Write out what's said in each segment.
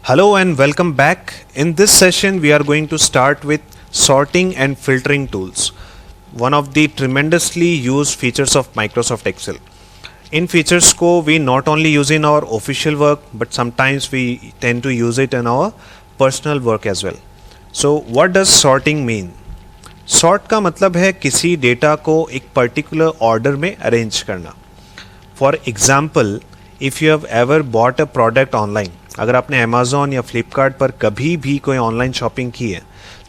Hello and welcome back. In this session, we are going to start with sorting and filtering tools, one of the tremendously used features of Microsoft Excel. In features को we not only use in our official work, but sometimes we tend to use it in our personal work as well. So what does sorting mean? Sort का मतलब है किसी data को एक particular order में arrange करना. For example, if you have ever bought a product online, अगर आपने अमेज़ॉन या फ्लिपकार्ट पर कभी भी कोई ऑनलाइन शॉपिंग की है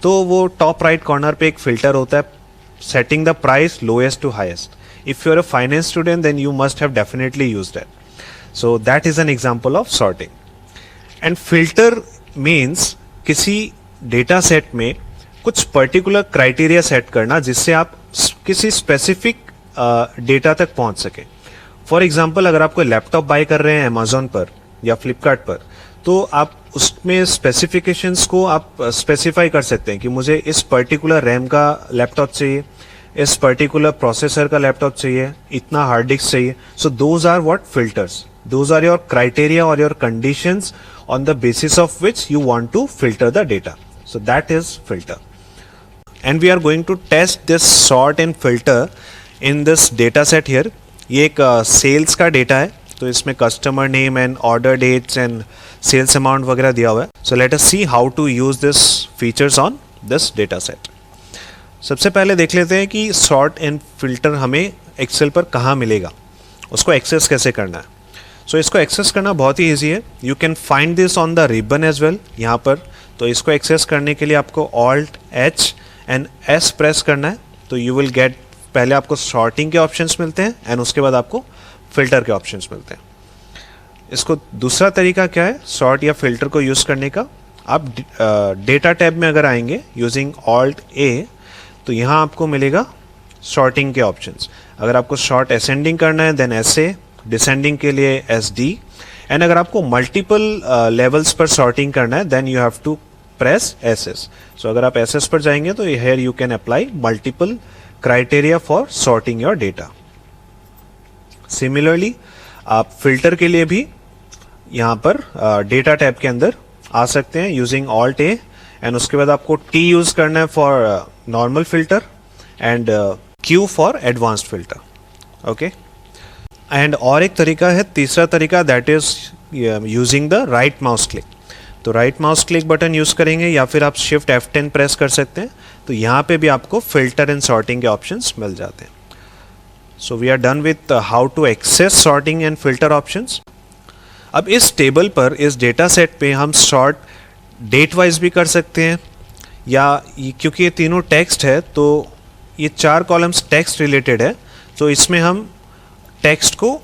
तो वो टॉप राइट कॉर्नर पे एक फ़िल्टर होता है setting the price lowest to highest. If you are a finance student then you must have definitely used that. So that is an example of sorting. And filter means किसी data set में कुछ particular criteria set करना जिससे आप किसी specific data तक पहुंच सके. फॉर एग्जाम्पल, अगर आप कोई लैपटॉप बाय कर रहे हैं अमेज़ॉन पर या फ्लिपकार्ट पर, तो आप उसमें स्पेसिफिकेशंस को आप स्पेसिफाई कर सकते हैं कि मुझे इस पर्टिकुलर रैम का लैपटॉप चाहिए, इस पर्टिकुलर प्रोसेसर का लैपटॉप चाहिए, इतना हार्ड डिस्क चाहिए. So those are what filters. Those are your criteria और your conditions on the basis of which you want to filter the data. So that is filter. And we are going to test this sort and filter in this data set here. ये एक sales का data है, तो इसमें customer name and order dates and sales amount वगैरह दिया हुआ है. So let us see how to use this features on this data set. सबसे पहले देख लेते हैं कि सॉर्ट एंड फिल्टर हमें एक्सेल पर कहाँ मिलेगा, उसको एक्सेस कैसे करना है. सो इसको एक्सेस करना बहुत ही ईजी है. You can find this on the ribbon as well यहाँ पर. तो इसको एक्सेस करने के लिए आपको alt H and S press करना है. तो यू विल गेट, पहले आपको सॉर्टिंग के ऑप्शंस मिलते हैं एंड उसके बाद आपको फिल्टर के ऑप्शंस मिलते हैं. इसको दूसरा तरीका क्या है सॉर्ट या फिल्टर को यूज़ करने का. आप डेटा टैब में अगर आएंगे यूजिंग ऑल्ट ए, तो यहाँ आपको मिलेगा सॉर्टिंग के ऑप्शंस. अगर आपको सॉर्ट असेंडिंग करना है देन एस ए, डिसेंडिंग के लिए एस डी, एंड अगर आपको मल्टीपल लेवल्स पर सॉर्टिंग करना है then you have to press S. सो अगर आप एस पर जाएंगे तो here you can apply multiple criteria for sorting your data. Similarly आप फिल्टर के लिए भी यहाँ पर डेटा टैब के अंदर आ सकते हैं यूजिंग ऑल्ट ए, एंड उसके बाद आपको टी यूज करना है for normal filter and Q for advanced filter. Okay. And और एक तरीका है, तीसरा तरीका, that is using the right mouse click. तो right mouse click button use करेंगे या फिर आप शिफ्ट F10 प्रेस कर सकते हैं. तो यहाँ पे भी आपको फिल्टर एंड सॉर्टिंग के ऑप्शंस मिल जाते हैं. So we are done with how to access sorting and filter options. अब इस टेबल पर, इस डेटा सेट पे हम सॉर्ट डेट वाइज भी कर सकते हैं, या क्योंकि ये तीनों टेक्स्ट है तो ये 4 कॉलम्स टेक्स्ट रिलेटेड है, तो इसमें हम टेक्स्ट को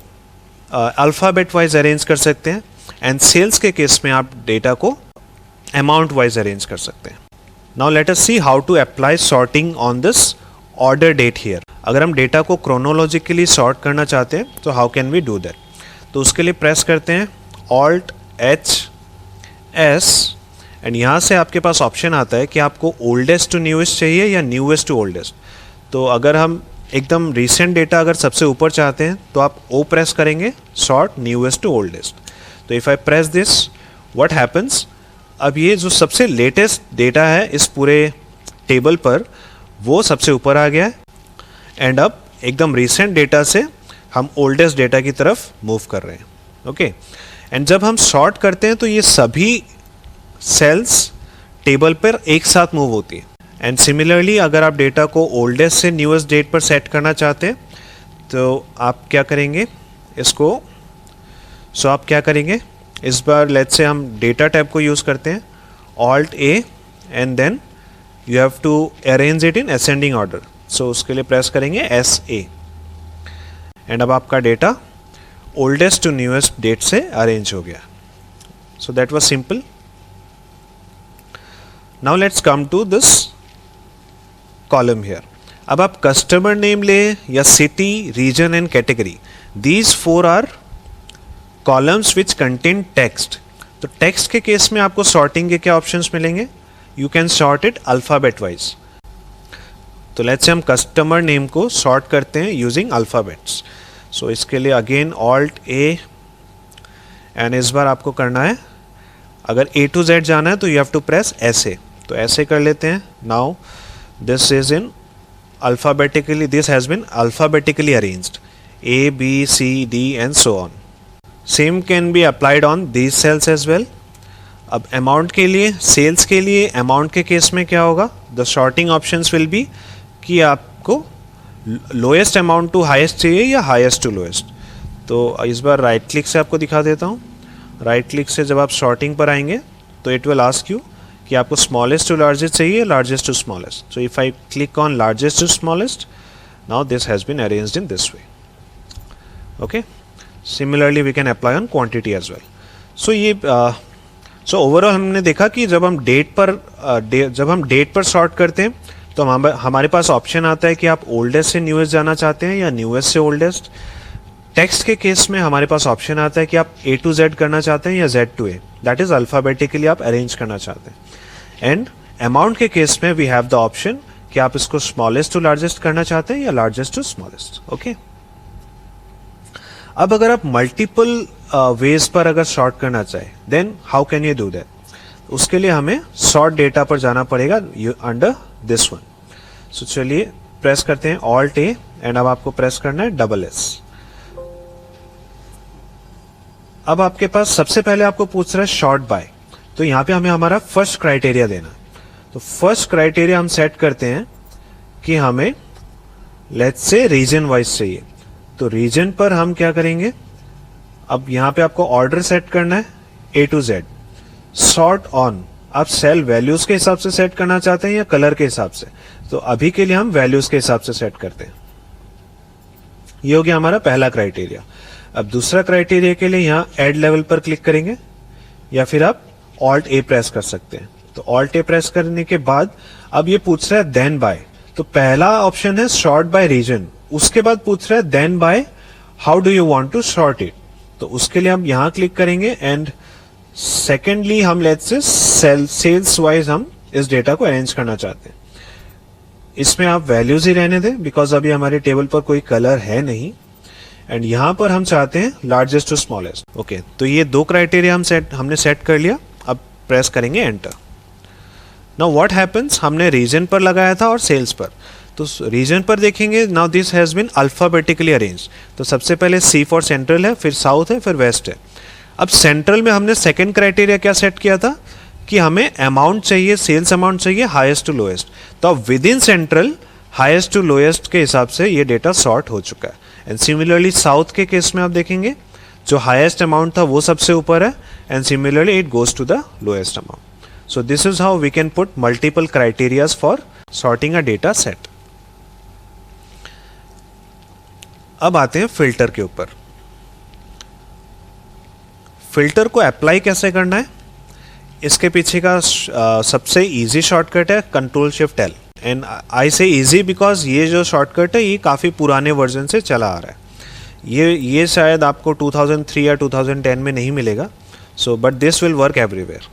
अल्फ़ाबेट वाइज अरेंज कर सकते हैं. एंड सेल्स के केस में आप डेटा को अमाउंट वाइज अरेंज कर सकते हैं. Now let us see how to apply sorting on this order date here. अगर हम डेटा को क्रोनोलॉजिकली सॉर्ट करना चाहते हैं तो how can we do that. तो उसके लिए प्रेस करते हैं ऑल्ट एच एस, एंड यहाँ से आपके पास ऑप्शन आता है कि आपको ओल्डेस्ट टू न्यूएस्ट चाहिए या न्यूएस्ट टू ओल्डेस्ट. तो अगर हम एकदम रिसेंट डेटा अगर सबसे ऊपर चाहते हैं तो आप ओ प्रेस करेंगे, सॉर्ट न्यूएस्ट टू ओल्डेस्ट. तो if I press this, what happens, अब ये जो सबसे लेटेस्ट डेटा है इस पूरे टेबल पर वो सबसे ऊपर आ गया है, एंड अब एकदम रिसेंट डेटा से हम ओल्डेस्ट डेटा की तरफ मूव कर रहे हैं. ओके. एंड जब हम सॉर्ट करते हैं तो ये सभी सेल्स टेबल पर एक साथ मूव होती है. एंड सिमिलरली अगर आप डेटा को ओल्डेस्ट से न्यूएस्ट डेट पर सेट करना चाहते हैं तो आप क्या करेंगे इसको. सो आप क्या करेंगे इस बार, लेट्स से हम डेटा टैब को यूज़ करते हैं, Alt A, and then you have to arrange it in ascending order. So उसके लिए प्रेस करेंगे एस ए, एंड अब आपका data oldest to newest date से अरेंज हो गया. So that was simple. Now let's come to this column here. अब आप कस्टमर नेम ले या city, region and category, these 4 are columns which contain text. तो टेक्स्ट के केस में आपको सॉर्टिंग के क्या ऑप्शंस मिलेंगे. You can sort it alphabet wise. तो लेट्स से हम कस्टमर नेम को सॉर्ट करते हैं यूजिंग अल्फ़ाबेट्स. सो इसके लिए अगेन ऑल्ट ए, एंड इस बार आपको करना है अगर A to Z जाना है तो यू हैव टू प्रेस ऐसे, तो ऐसे कर लेते हैं. Now this is in alphabetically, this has been alphabetically arranged, A, B, C, D and so on. Same can be applied on these cells as well. अब अमाउंट के लिए, sales के लिए अमाउंट के केस में क्या होगा, the sorting options will be कि आपको लोएस्ट अमाउंट टू हाईएस्ट चाहिए या हाईएस्ट टू लोएस्ट. तो इस बार राइट क्लिक से आपको दिखा देता हूँ. राइट क्लिक से जब आप शॉर्टिंग पर आएंगे तो इट विल आस्क यू कि आपको स्मॉलेस्ट टू लार्जेस्ट चाहिए, largest to smallest. So if I click on largest to smallest, now this has been arranged in this way. Okay, similarly we can apply on quantity as well. So ये so overall हमने देखा कि जब हम date पर sort करते हैं तो हमारे पास ऑप्शन आता है कि आप ओल्डेस्ट से न्यूएस्ट जाना चाहते हैं या न्यूएस्ट से ओल्डेस्ट. टेक्स्ट के केस में हमारे पास ऑप्शन आता है कि आप A to Z करना चाहते हैं या Z to A, that is alphabetically आप अरेंज करना चाहते हैं. एंड अमाउंट के केस में वी हैव द ऑप्शन कि आप इसको स्मॉलेस्ट टू लार्जेस्ट करना चाहते हैं या लार्जेस्ट टू स्मॉलेस्ट. ओके, अब अगर आप मल्टीपल वेज पर अगर सॉर्ट करना चाहें then how can you do that. उसके लिए हमें सॉर्ट डेटा पर जाना पड़ेगा अंडर दिस वन. सो चलिए प्रेस करते हैं Alt A एंड अब आपको प्रेस करना है SS. अब आपके पास सबसे पहले आपको पूछ रहा है शॉर्ट बाय, तो यहाँ पे हमें हमारा फर्स्ट क्राइटेरिया देना है. तो फर्स्ट क्राइटेरिया हम सेट करते हैं कि हमें लेट्स से रीजन वाइज चाहिए. तो रीजन पर हम क्या करेंगे, अब यहाँ पे आपको ऑर्डर सेट करना है A to Z. Sort on, आप सेल वैल्यूज के हिसाब से सेट करना चाहते हैं या कलर के हिसाब से. तो अभी के लिए हम वैल्यूज के हिसाब से सेट करते हैं. ये हो गया हमारा पहला क्राइटेरिया. अब दूसरा क्राइटेरिया के लिए यहाँ ऐड लेवल पर क्लिक करेंगे या फिर आप Alt A प्रेस कर सकते हैं. तो Alt A प्रेस करने के बाद अब ये पूछ रहा है देन बाय. तो पहला ऑप्शन है सॉर्ट बाय रीजन, उसके बाद पूछ रहा है then by how do you want to sort it. तो उसके लिए हम यहाँ क्लिक करेंगे एंड सेकेंडली हम लेट्स से सेल्स वाइज हम इस डेटा को अरेंज करना चाहते हैं. इसमें आप वैल्यूज ही रहने दें बिकॉज अभी हमारे टेबल पर कोई कलर है नहीं. एंड यहां पर हम चाहते हैं लार्जेस्ट टू स्मॉलेस्ट. ओके, तो ये दो क्राइटेरिया हमने सेट कर लिया. अब प्रेस करेंगे एंटर. नाउ व्हाट हैपेंस, हमने रीजन पर लगाया था और सेल्स पर. तो रीजन पर देखेंगे now this has been alphabetically arrange. तो सबसे पहले C फॉर सेंट्रल है, फिर साउथ है, फिर वेस्ट है. अब सेंट्रल में हमने सेकेंड क्राइटेरिया क्या सेट किया था कि हमें अमाउंट चाहिए, सेल्स अमाउंट चाहिए हाईएस्ट टू लोएस्ट. तो अब within central highest to lowest के हिसाब से ये डेटा सॉर्ट हो चुका है. एंड सिमिलरली साउथ के केस में आप देखेंगे जो हाईएस्ट अमाउंट था वो सबसे ऊपर है and similarly it goes to the lowest amount. So this is how we can put multiple criterias for sorting a data set. अब आते हैं फिल्टर के ऊपर. फिल्टर को अप्लाई कैसे करना है, इसके पीछे का सबसे इजी शॉर्टकट है Ctrl+Shift+L. एंड आई से इजी बिकॉज ये जो शॉर्टकट है ये काफ़ी पुराने वर्जन से चला आ रहा है. ये शायद आपको 2003 या 2010 में नहीं मिलेगा. So but this will work everywhere.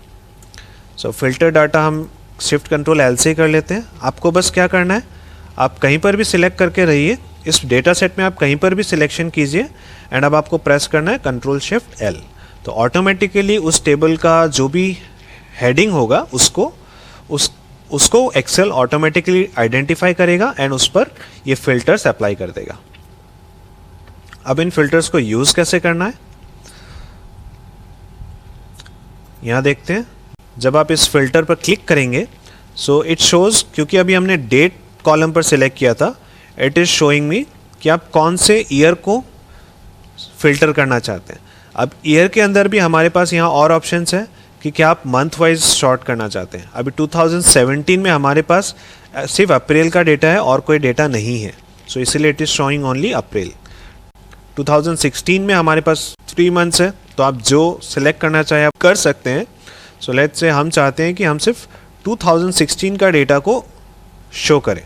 So filter data हम Shift+Ctrl+L से कर लेते हैं. आपको बस क्या करना है, आप कहीं पर भी सिलेक्ट करके रहिए, इस डेटा सेट में आप कहीं पर भी सिलेक्शन कीजिए एंड अब आपको प्रेस करना है Ctrl+Shift+L. तो ऑटोमेटिकली उस टेबल का जो भी हेडिंग होगा उसको एक्सेल ऑटोमेटिकली आइडेंटिफाई करेगा एंड उस पर ये फिल्टर्स अप्लाई कर देगा. अब इन फिल्टर्स को यूज कैसे करना है यहां देखते हैं. जब आप इस फिल्टर पर क्लिक करेंगे सो इट शोज, क्योंकि अभी हमने डेट कॉलम पर सिलेक्ट किया था, इट इज शोइंग मी कि आप कौन से ईयर को फिल्टर करना चाहते हैं. अब ईयर के अंदर भी हमारे पास यहाँ और ऑप्शंस है कि क्या आप मंथ वाइज शॉर्ट करना चाहते हैं. अभी 2017 में हमारे पास सिर्फ अप्रैल का डेटा है और कोई डेटा नहीं है. सो इसीलिए इट इज शोइंग ओनली अप्रैल. 2016 में हमारे पास 3 मंथ्स है, तो आप जो सिलेक्ट करना चाहें आप कर सकते हैं. सो लेट्स से हम चाहते हैं कि हम सिर्फ 2016 का डेटा को शो करें.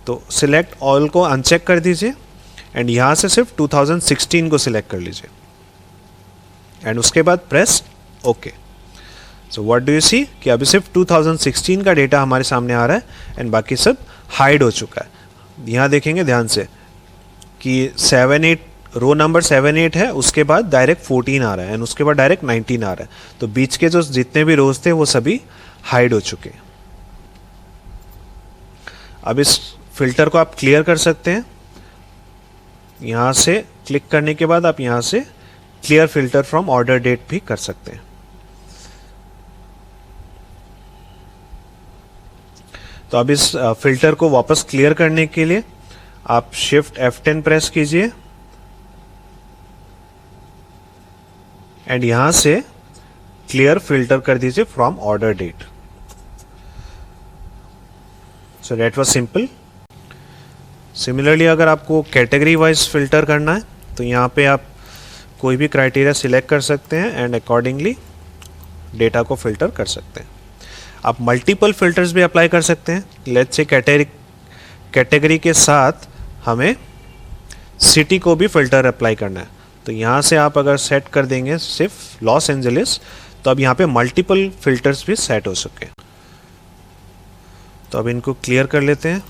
तो सिलेक्ट ऑल को अनचेक कर दीजिए एंड यहाँ से सिर्फ 2016 को सिलेक्ट कर लीजिए एंड उसके बाद press okay. So what do you see कि अभी सिर्फ 2016 का डेटा हमारे सामने आ रहा है एंड बाकी सब हाइड हो चुका है. यहाँ देखेंगे ध्यान से कि 7-8 रो नंबर 7 8 है, उसके बाद डायरेक्ट 14 आ रहा है एंड उसके बाद डायरेक्ट 19 आ रहा है, तो बीच के जो जितने भी रोज थे वो सभी हाइड हो चुके हैं। अब इस फिल्टर को आप क्लियर कर सकते हैं, यहां से क्लिक करने के बाद आप यहां से clear filter from order date भी कर सकते हैं। तो अब इस फिल्टर को वापस क्लियर करने के लिए आप शिफ्ट F10 प्रेस कीजिए एंड यहां से क्लियर फिल्टर कर दीजिए from order date. So that was simple. Similarly अगर आपको कैटेगरी वाइज फिल्टर करना है तो यहां पे आप कोई भी क्राइटेरिया सिलेक्ट कर सकते हैं एंड अकॉर्डिंगली डेटा को फिल्टर कर सकते हैं। आप मल्टीपल फिल्टर्स भी अप्लाई कर सकते हैं। लेट्स से कैटेगरी के साथ हमें सिटी को भी फिल्टर अप्लाई करना है, तो यहाँ से आप अगर सेट कर देंगे सिर्फ लॉस एंजलिस, तो अब यहाँ पे मल्टीपल फिल्टर्स भी सेट हो सके। तो अब इनको क्लियर कर लेते हैं।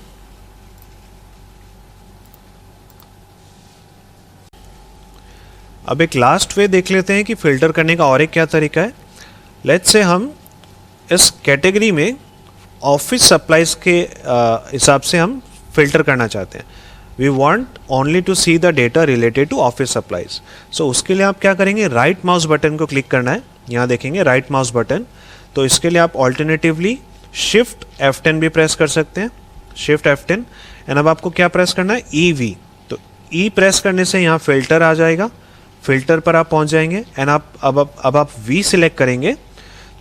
अब एक लास्ट वे देख लेते हैं कि फिल्टर करने का और एक क्या तरीका है। लेट्स से हम इस कैटेगरी में ऑफिस सप्लाईज के हिसाब से हम फिल्टर करना चाहते हैं। We want only to see the data related to office supplies. So उसके लिए आप क्या करेंगे, राइट माउस बटन को क्लिक करना है। यहाँ देखेंगे राइट माउस बटन, तो इसके लिए आप ऑल्टरनेटिवली शिफ्ट F10 भी प्रेस कर सकते हैं, शिफ्ट F10। एंड अब आपको क्या प्रेस करना है, EV। तो E प्रेस करने से यहाँ फिल्टर आ जाएगा, फिल्टर पर आप पहुँच जाएंगे एंड अब आप V सिलेक्ट करेंगे,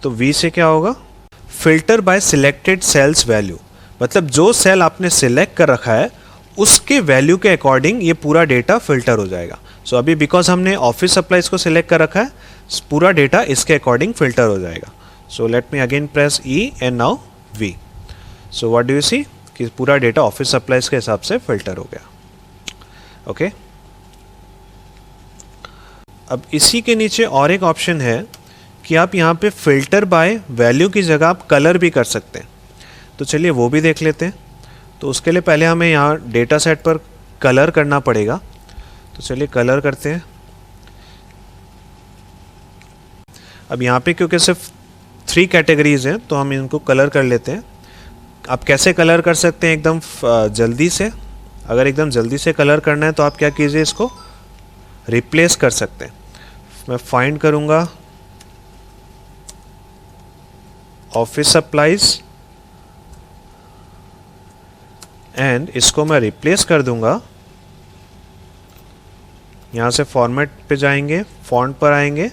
तो V से क्या होगा, filter by selected cell's value, मतलब जो सेल आपने सिलेक्ट कर रखा है उसके वैल्यू के अकॉर्डिंग ये पूरा डेटा फिल्टर हो जाएगा। सो अभी बिकॉज हमने ऑफिस सप्लाईज को सिलेक्ट कर रखा है, पूरा डेटा इसके अकॉर्डिंग फिल्टर हो जाएगा। So let me again press E and now V। So what do you see कि पूरा डेटा ऑफिस सप्लाईज के हिसाब से फिल्टर हो गया। ओके अब इसी के नीचे और एक ऑप्शन है कि आप यहाँ पे फिल्टर बाय वैल्यू की जगह आप कलर भी कर सकते हैं। तो चलिए वो भी देख लेते हैं। तो उसके लिए पहले हमें यहाँ डेटा सेट पर कलर करना पड़ेगा, तो चलिए कलर करते हैं। अब यहाँ पे क्योंकि सिर्फ 3 कैटेगरीज हैं तो हम इनको कलर कर लेते हैं। आप कैसे कलर कर सकते हैं एकदम जल्दी से, अगर एकदम जल्दी से कलर करना है तो आप क्या कीजिए, इसको रिप्लेस कर सकते हैं। मैं फाइंड करूँगा ऑफिस सप्लाईज एंड इसको मैं रिप्लेस कर दूंगा। यहाँ से फॉर्मेट पे जाएंगे, फॉन्ट पर आएंगे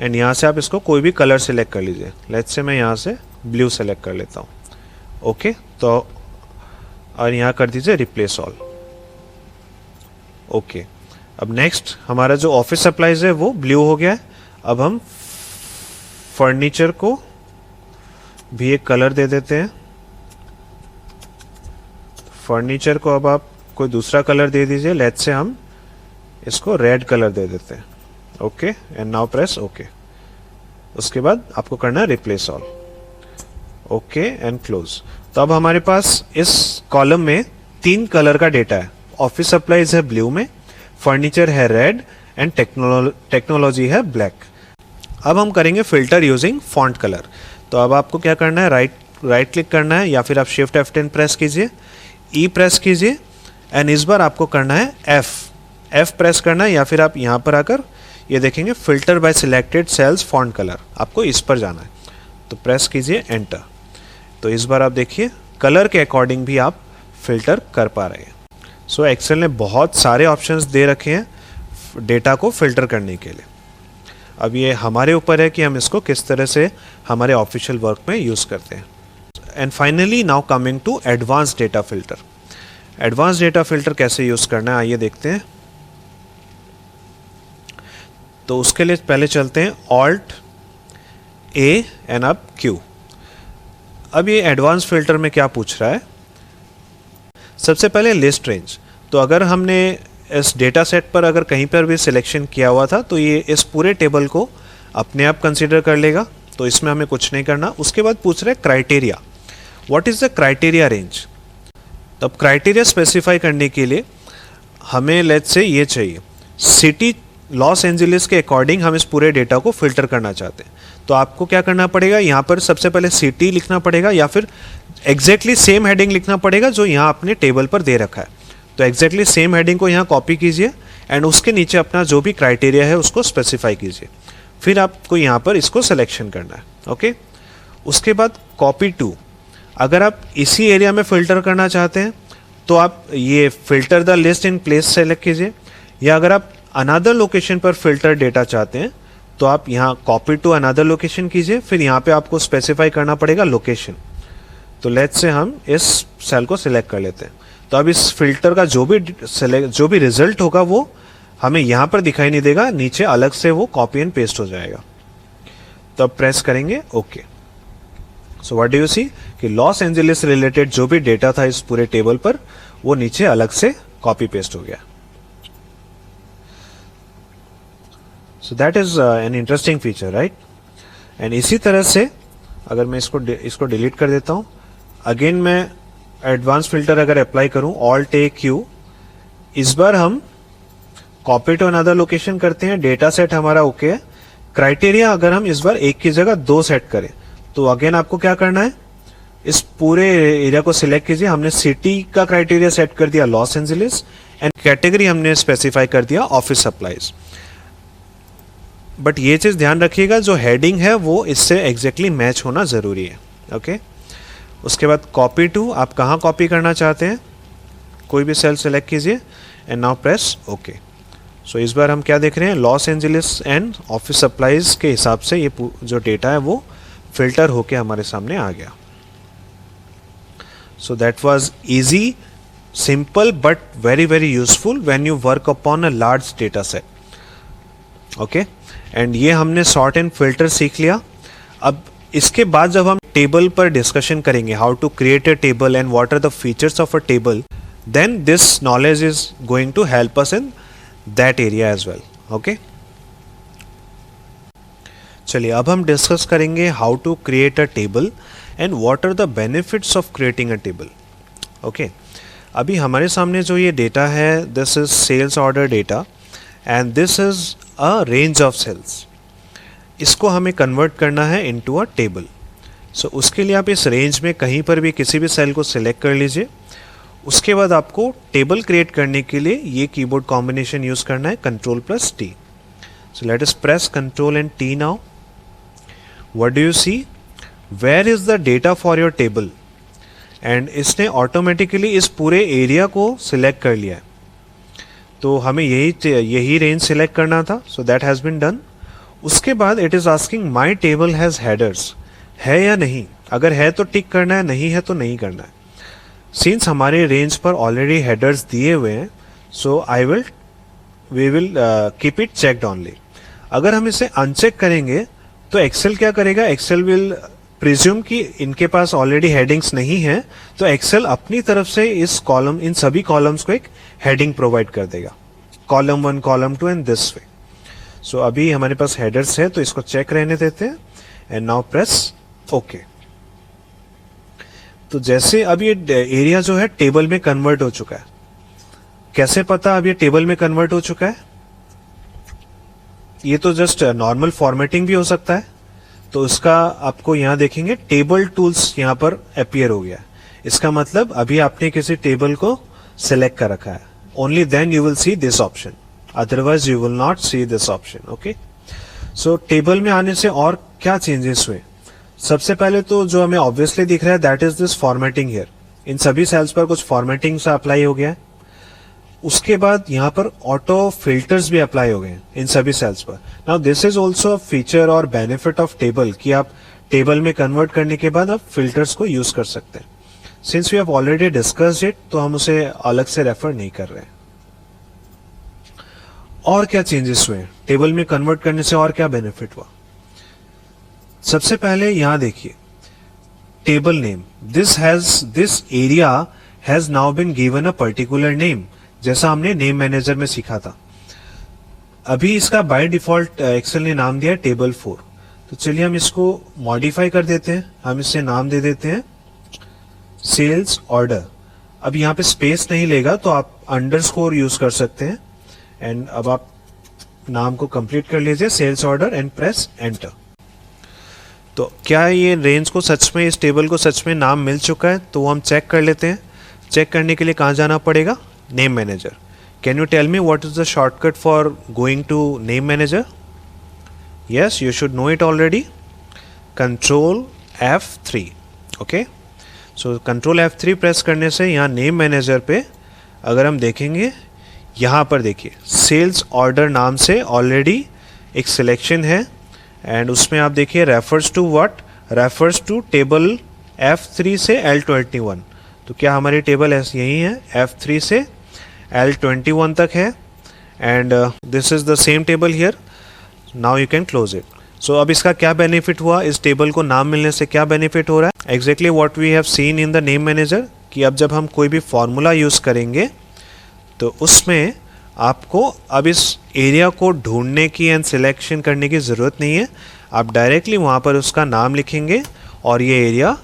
एंड यहाँ से आप इसको कोई भी कलर सेलेक्ट कर लीजिए। लेट्स से मैं यहाँ से ब्लू सेलेक्ट कर लेता हूँ। ओके तो और यहाँ कर दीजिए रिप्लेस ऑल। ओके अब नेक्स्ट हमारा जो ऑफिस सप्लाईज है वो ब्लू हो गया है। अब हम फर्नीचर को भी एक कलर दे देते हैं। फर्नीचर को अब आप कोई दूसरा कलर दे दीजिए। लेट्स से हम इसको रेड कलर दे देते हैं। Okay and now press okay. उसके बाद आपको करना है replace all. Okay and close. तो अब हमारे पास इस कॉलम में 3 कलर का डेटा है। ऑफिस सप्लाईज है ब्लू में, फर्नीचर है रेड एंड टेक्नोलॉजी है ब्लैक। अब हम करेंगे फिल्टर यूजिंग फॉन्ट कलर। तो अब आपको क्या करना है, राइट क्लिक करना है या फिर आप शिफ्ट F10 प्रेस कीजिए, E प्रेस कीजिए एंड इस बार आपको करना है F प्रेस करना है या फिर आप यहाँ पर आकर ये देखेंगे filter by selected cell's font colour, आपको इस पर जाना है। तो प्रेस कीजिए एंटर। तो इस बार आप देखिए कलर के अकॉर्डिंग भी आप फिल्टर कर पा रहे हैं। सो एक्सेल ने बहुत सारे ऑप्शंस दे रखे हैं डेटा को फिल्टर करने के लिए। अब ये हमारे ऊपर है कि हम इसको किस तरह से हमारे ऑफिशियल वर्क में यूज़ करते हैं। And finally now coming to advance data filter. Advance data filter कैसे यूज़ करना है आइए देखते हैं। तो उसके लिए पहले चलते हैं ऑल्ट A एंड अब Q। अब ये एडवांस फिल्टर में क्या पूछ रहा है, सबसे पहले लिस्ट रेंज। तो अगर हमने इस डेटा सेट पर अगर कहीं पर भी सिलेक्शन किया हुआ था तो ये इस पूरे टेबल को अपने आप कंसीडर कर लेगा, तो इसमें हमें कुछ नहीं करना। उसके बाद पूछ रहा है criteria, what is the criteria range. तो अब क्राइटेरिया स्पेसिफाई करने के लिए हमें लेट्स से ये चाहिए सिटी लॉस एंजलिस के अकॉर्डिंग हम इस पूरे डेटा को फिल्टर करना चाहते हैं। तो आपको क्या करना पड़ेगा, यहाँ पर सबसे पहले सिटी लिखना पड़ेगा या फिर एग्जैक्टली सेम हेडिंग लिखना पड़ेगा जो यहाँ आपने टेबल पर दे रखा है। तो एग्जैक्टली सेम हेडिंग को यहाँ कॉपी कीजिए एंड उसके नीचे अपना जो भी क्राइटेरिया है उसको स्पेसिफाई कीजिए। फिर आपको यहाँ पर इसको सिलेक्शन करना है। ओके, उसके बाद कॉपी टू, अगर आप इसी एरिया में फिल्टर करना चाहते हैं तो आप ये filter the list in place select कीजिए, या अगर आप अनदर लोकेशन पर फिल्टर डेटा चाहते हैं तो आप यहाँ कॉपी टू अनदर लोकेशन कीजिए। फिर यहाँ पे आपको स्पेसिफाई करना पड़ेगा लोकेशन। तो लेट्स से हम इस सेल को सिलेक्ट कर लेते हैं। तो अब इस फिल्टर का जो भी रिजल्ट होगा वो हमें यहाँ पर दिखाई नहीं देगा, नीचे अलग से वो कॉपी एंड पेस्ट हो जाएगा। तो अब प्रेस करेंगे okay. So what do you see कि लॉस एंजलिस रिलेटेड जो भी डेटा था इस पूरे टेबल पर वो नीचे अलग से कॉपी पेस्ट हो गया। So that is an interesting feature, right. And इसी तरह से अगर मैं इसको डिलीट कर देता हूं, अगेन मैं एडवांस फिल्टर अगर अप्लाई करूं ऑल्ट ए क्यू, इस बार हम कॉपी टू अनदर लोकेशन करते हैं, डेटा सेट हमारा ओके है। क्राइटेरिया अगर हम इस बार एक की जगह 2 सेट करें तो अगेन आपको क्या करना है, इस पूरे एरिया को सिलेक्ट कीजिए। हमने सिटी का क्राइटेरिया सेट कर दिया लॉस एंजलिस एंड कैटेगरी हमने स्पेसिफाई कर दिया ऑफिस सप्लाईज। बट ये चीज ध्यान रखिएगा जो हेडिंग है वो इससे एग्जैक्टली मैच होना जरूरी है। ओके, उसके बाद कॉपी टू, आप कहाँ कॉपी करना चाहते हैं कोई भी सेल सेलेक्ट कीजिए एंड नाउ प्रेस ओके। सो इस बार हम क्या देख रहे हैं, Los Angeles and office supplies के हिसाब से ये जो डेटा है वो फिल्टर होके हमारे सामने आ गया। So that was easy, simple but very very useful when you work upon a large data set. Okay, and ये हमने सॉर्ट एंड फिल्टर सीख लिया। अब इसके बाद जब हम टेबल पर डिस्कशन करेंगे, how to create a table and what are the features of a table, then this knowledge is going to help us in that area as well. Okay, चलिए अब हम डिस्कस करेंगे how to create a table and what are the benefits of creating a table. Okay, अभी हमारे सामने जो ये data है, this is sales order data and this is a range of sales. इसको हमें कन्वर्ट करना है इनटू अ टेबल। सो उसके लिए आप इस रेंज में कहीं पर भी किसी भी सेल को सिलेक्ट कर लीजिए। उसके बाद आपको टेबल क्रिएट करने के लिए ये कीबोर्ड कॉम्बिनेशन यूज करना है Ctrl+T। So let us press Ctrl and T now. What do you see, where is the data for your table, and इसने ऑटोमेटिकली इस पूरे एरिया को सिलेक्ट कर लिया है। तो हमें यही रेंज सिलेक्ट करना था। So that has been done. उसके बाद it is asking my table has headers, है या नहीं। अगर है तो टिक करना है, नहीं है तो नहीं करना है। सिंस हमारे रेंज पर ऑलरेडी हेडर्स दिए हुए हैं, so we will keep it checked only. अगर हम इसे अनचेक करेंगे तो एक्सेल क्या करेगा, एक्सेल विल प्रिज्यूम कि इनके पास ऑलरेडी हेडिंग्स नहीं है, तो एक्सेल अपनी तरफ से इन सभी कॉलम्स को एक हेडिंग प्रोवाइड कर देगा, column 1, column 2 and this way. So अभी हमारे पास हेडर्स है तो इसको चेक रहने देते हैं एंड नाउ प्रेस ओके। तो जैसे अब ये एरिया जो है टेबल में कन्वर्ट हो चुका है। कैसे पता अब ये टेबल में कन्वर्ट हो चुका है, ये तो जस्ट नॉर्मल फॉर्मेटिंग भी हो सकता है। तो उसका आपको यहां देखेंगे टेबल टूल्स यहां पर अपीयर हो गया। इसका मतलब अभी आपने किसी टेबल को सिलेक्ट कर रखा है, only then you will see this option, otherwise you will not see this option. Okay, so table में आने से और क्या चेंजेस हुए, सबसे पहले तो जो हमें ऑब्वियसली दिख रहा है that is this formatting here. इन सभी सेल्स पर कुछ फॉर्मेटिंग सा अप्लाई हो गया है। उसके बाद यहाँ पर ऑटो फिल्टर्स भी अप्लाई हो गए हैं इन सभी सेल्स पर। Now this is also a feature और बेनिफिट ऑफ टेबल कि आप टेबल में कन्वर्ट करने के बाद आप फिल्टर्स को यूज कर सकते हैं। Since we have already discussed it तो हम उसे अलग से रेफर नहीं कर रहे हैं। और क्या चेंजेस हुए टेबल में कन्वर्ट करने से, और क्या बेनिफिट हुआ। सबसे पहले यहां देखिए table name, this area has now been given a particular name, जैसा हमने नेम मैनेजर में सीखा था। अभी इसका बाय डिफॉल्ट एक्सेल ने नाम दिया टेबल 4। तो चलिए हम इसको मॉडिफाई कर देते हैं, हम इसे नाम दे देते हैं सेल्स ऑर्डर। अब यहाँ पे स्पेस नहीं लेगा तो आप अंडरस्कोर यूज कर सकते हैं। एंड अब आप नाम को कंप्लीट कर लीजिए, sales order, and press enter. तो क्या ये रेंज को सच में, इस टेबल को सच में नाम मिल चुका है? तो वो हम चेक कर लेते हैं। चेक करने के लिए कहाँ जाना पड़ेगा? Name manager. Can you tell me what is the shortcut for going to name manager? Yes, you should know it already. Control F3। ओके, सो कंट्रोल F3 प्रेस करने से यहाँ नेम मैनेजर पे अगर हम देखेंगे, यहाँ पर देखिए सेल्स ऑर्डर नाम से ऑलरेडी एक सिलेक्शन है, एंड उसमें आप देखिए refers to what, refers to table F3 से L21। तो क्या हमारी टेबल यही है, F3 से L21 तक है, and this is the same table here. Now you can close it. So अब इसका क्या बेनिफिट हुआ, इस टेबल को नाम मिलने से क्या बेनिफिट हो रहा है? Exactly what we have seen in the name manager, कि अब जब हम कोई भी फॉर्मूला यूज़ करेंगे तो उसमें आपको अब इस एरिया को ढूंढने की एंड सिलेक्शन करने की ज़रूरत नहीं है। आप डायरेक्टली वहाँ पर उसका नाम लिखेंगे और ये एरिया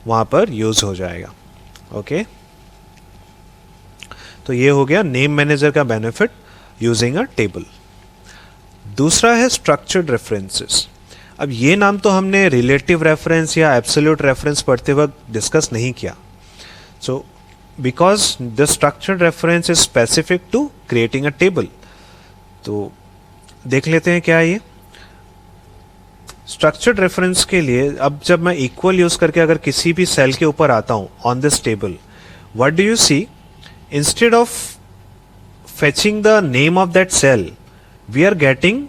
वहाँ पर यूज़ हो जाएगा। ओके, तो ये हो गया नेम मैनेजर का बेनिफिट यूजिंग अ टेबल। दूसरा है स्ट्रक्चर्ड रेफरेंसेस। अब ये नाम तो हमने रिलेटिव रेफरेंस या एब्सोल्यूट रेफरेंस पढ़ते वक्त डिस्कस नहीं किया। So because the structured reference is specific to creating a table. तो देख लेते हैं क्या है ये स्ट्रक्चर्ड रेफरेंस के लिए। अब जब मैं इक्वल यूज करके अगर किसी भी सेल के ऊपर आता हूं on this table, what do you see, instead of fetching the name of that cell, we are getting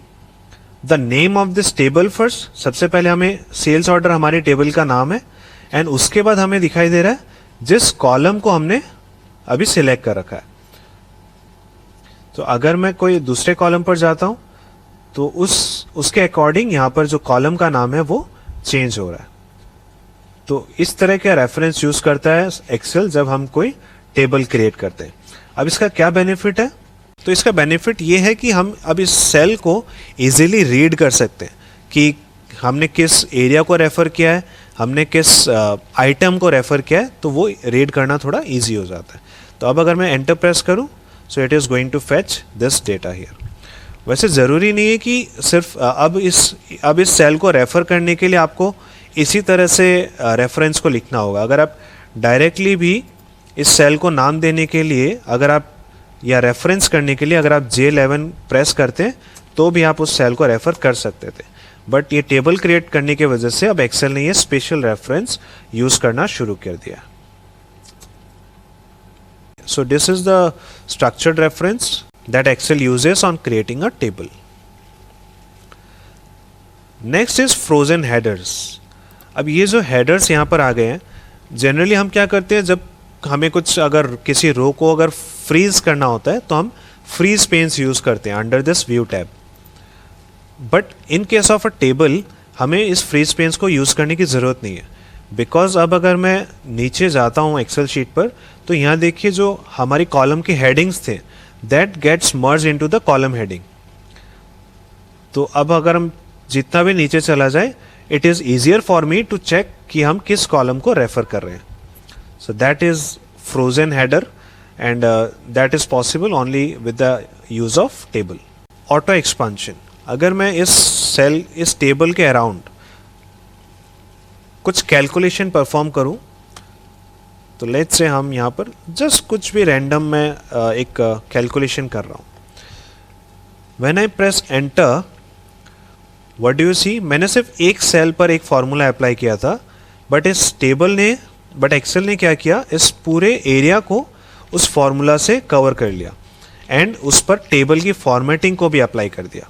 the name of this table first. सबसे पहले हमें सेल्स ऑर्डर हमारी टेबल का नाम है, एंड उसके बाद हमें दिखाई दे रहा है जिस कॉलम को हमने अभी सिलेक्ट कर रखा है। तो अगर मैं कोई दूसरे कॉलम पर जाता हूं तो उसके अकॉर्डिंग यहां पर जो कॉलम का नाम है वो चेंज हो रहा है। तो इस तरह का रेफरेंस यूज करता है एक्सेल जब हम कोई टेबल क्रिएट करते हैं। अब इसका क्या बेनिफिट है? तो इसका बेनिफिट ये है कि हम अब इस सेल को इजीली रीड कर सकते हैं कि हमने किस एरिया को रेफर किया है, हमने किस आइटम को रेफर किया है, तो वो रीड करना थोड़ा इजी हो जाता है। तो अब अगर मैं एंटर प्रेस करूं, so it is going to fetch this data here. वैसे ज़रूरी नहीं है कि सिर्फ अब इस सेल को रेफ़र करने के लिए आपको इसी तरह से रेफरेंस को लिखना होगा। अगर आप डायरेक्टली भी इस सेल को नाम देने के लिए अगर आप या रेफरेंस करने के लिए अगर आप J11 प्रेस करते हैं तो भी आप उस सेल को रेफ़र कर सकते थे, बट ये टेबल क्रिएट करने की वजह से अब एक्सेल ने ये स्पेशल रेफरेंस यूज़ करना शुरू कर दिया। सो this is the structured reference that Excel uses on creating a table. Next is frozen headers. अब ये जो headers यहाँ पर आ गए हैं, जनरली हम क्या करते हैं, जब हमें कुछ अगर किसी रो को अगर फ्रीज करना होता है तो हम फ्रीज पेन्स यूज करते हैं under this view tab. But in case of a table हमें इस फ्रीज पेन्स को यूज करने की जरूरत नहीं है, बिकॉज अब अगर मैं नीचे जाता हूँ एक्सेल शीट पर तो यहाँ देखिए जो हमारी कॉलम के हेडिंग्स थे that gets merged into the column heading. तो अब अगर हम जितना भी नीचे चला जाए, it is easier for me to check कि हम किस कॉलम को रेफर कर रहे हैं. So that is frozen header and that is possible only with the use of table. Auto expansion. अगर मैं इस टेबल के अराउंड कुछ कैलकुलेशन परफॉर्म करूं, तो लेट्स से हम यहाँ पर जस्ट कुछ भी रैंडम मैं एक कैलकुलेशन कर रहा हूँ. When I press enter, what do you see, मैंने सिर्फ एक सेल पर एक फार्मूला अप्लाई किया था, बट एक्सेल ने क्या किया, इस पूरे एरिया को उस फार्मूला से कवर कर लिया एंड उस पर टेबल की फॉर्मेटिंग को भी अप्लाई कर दिया.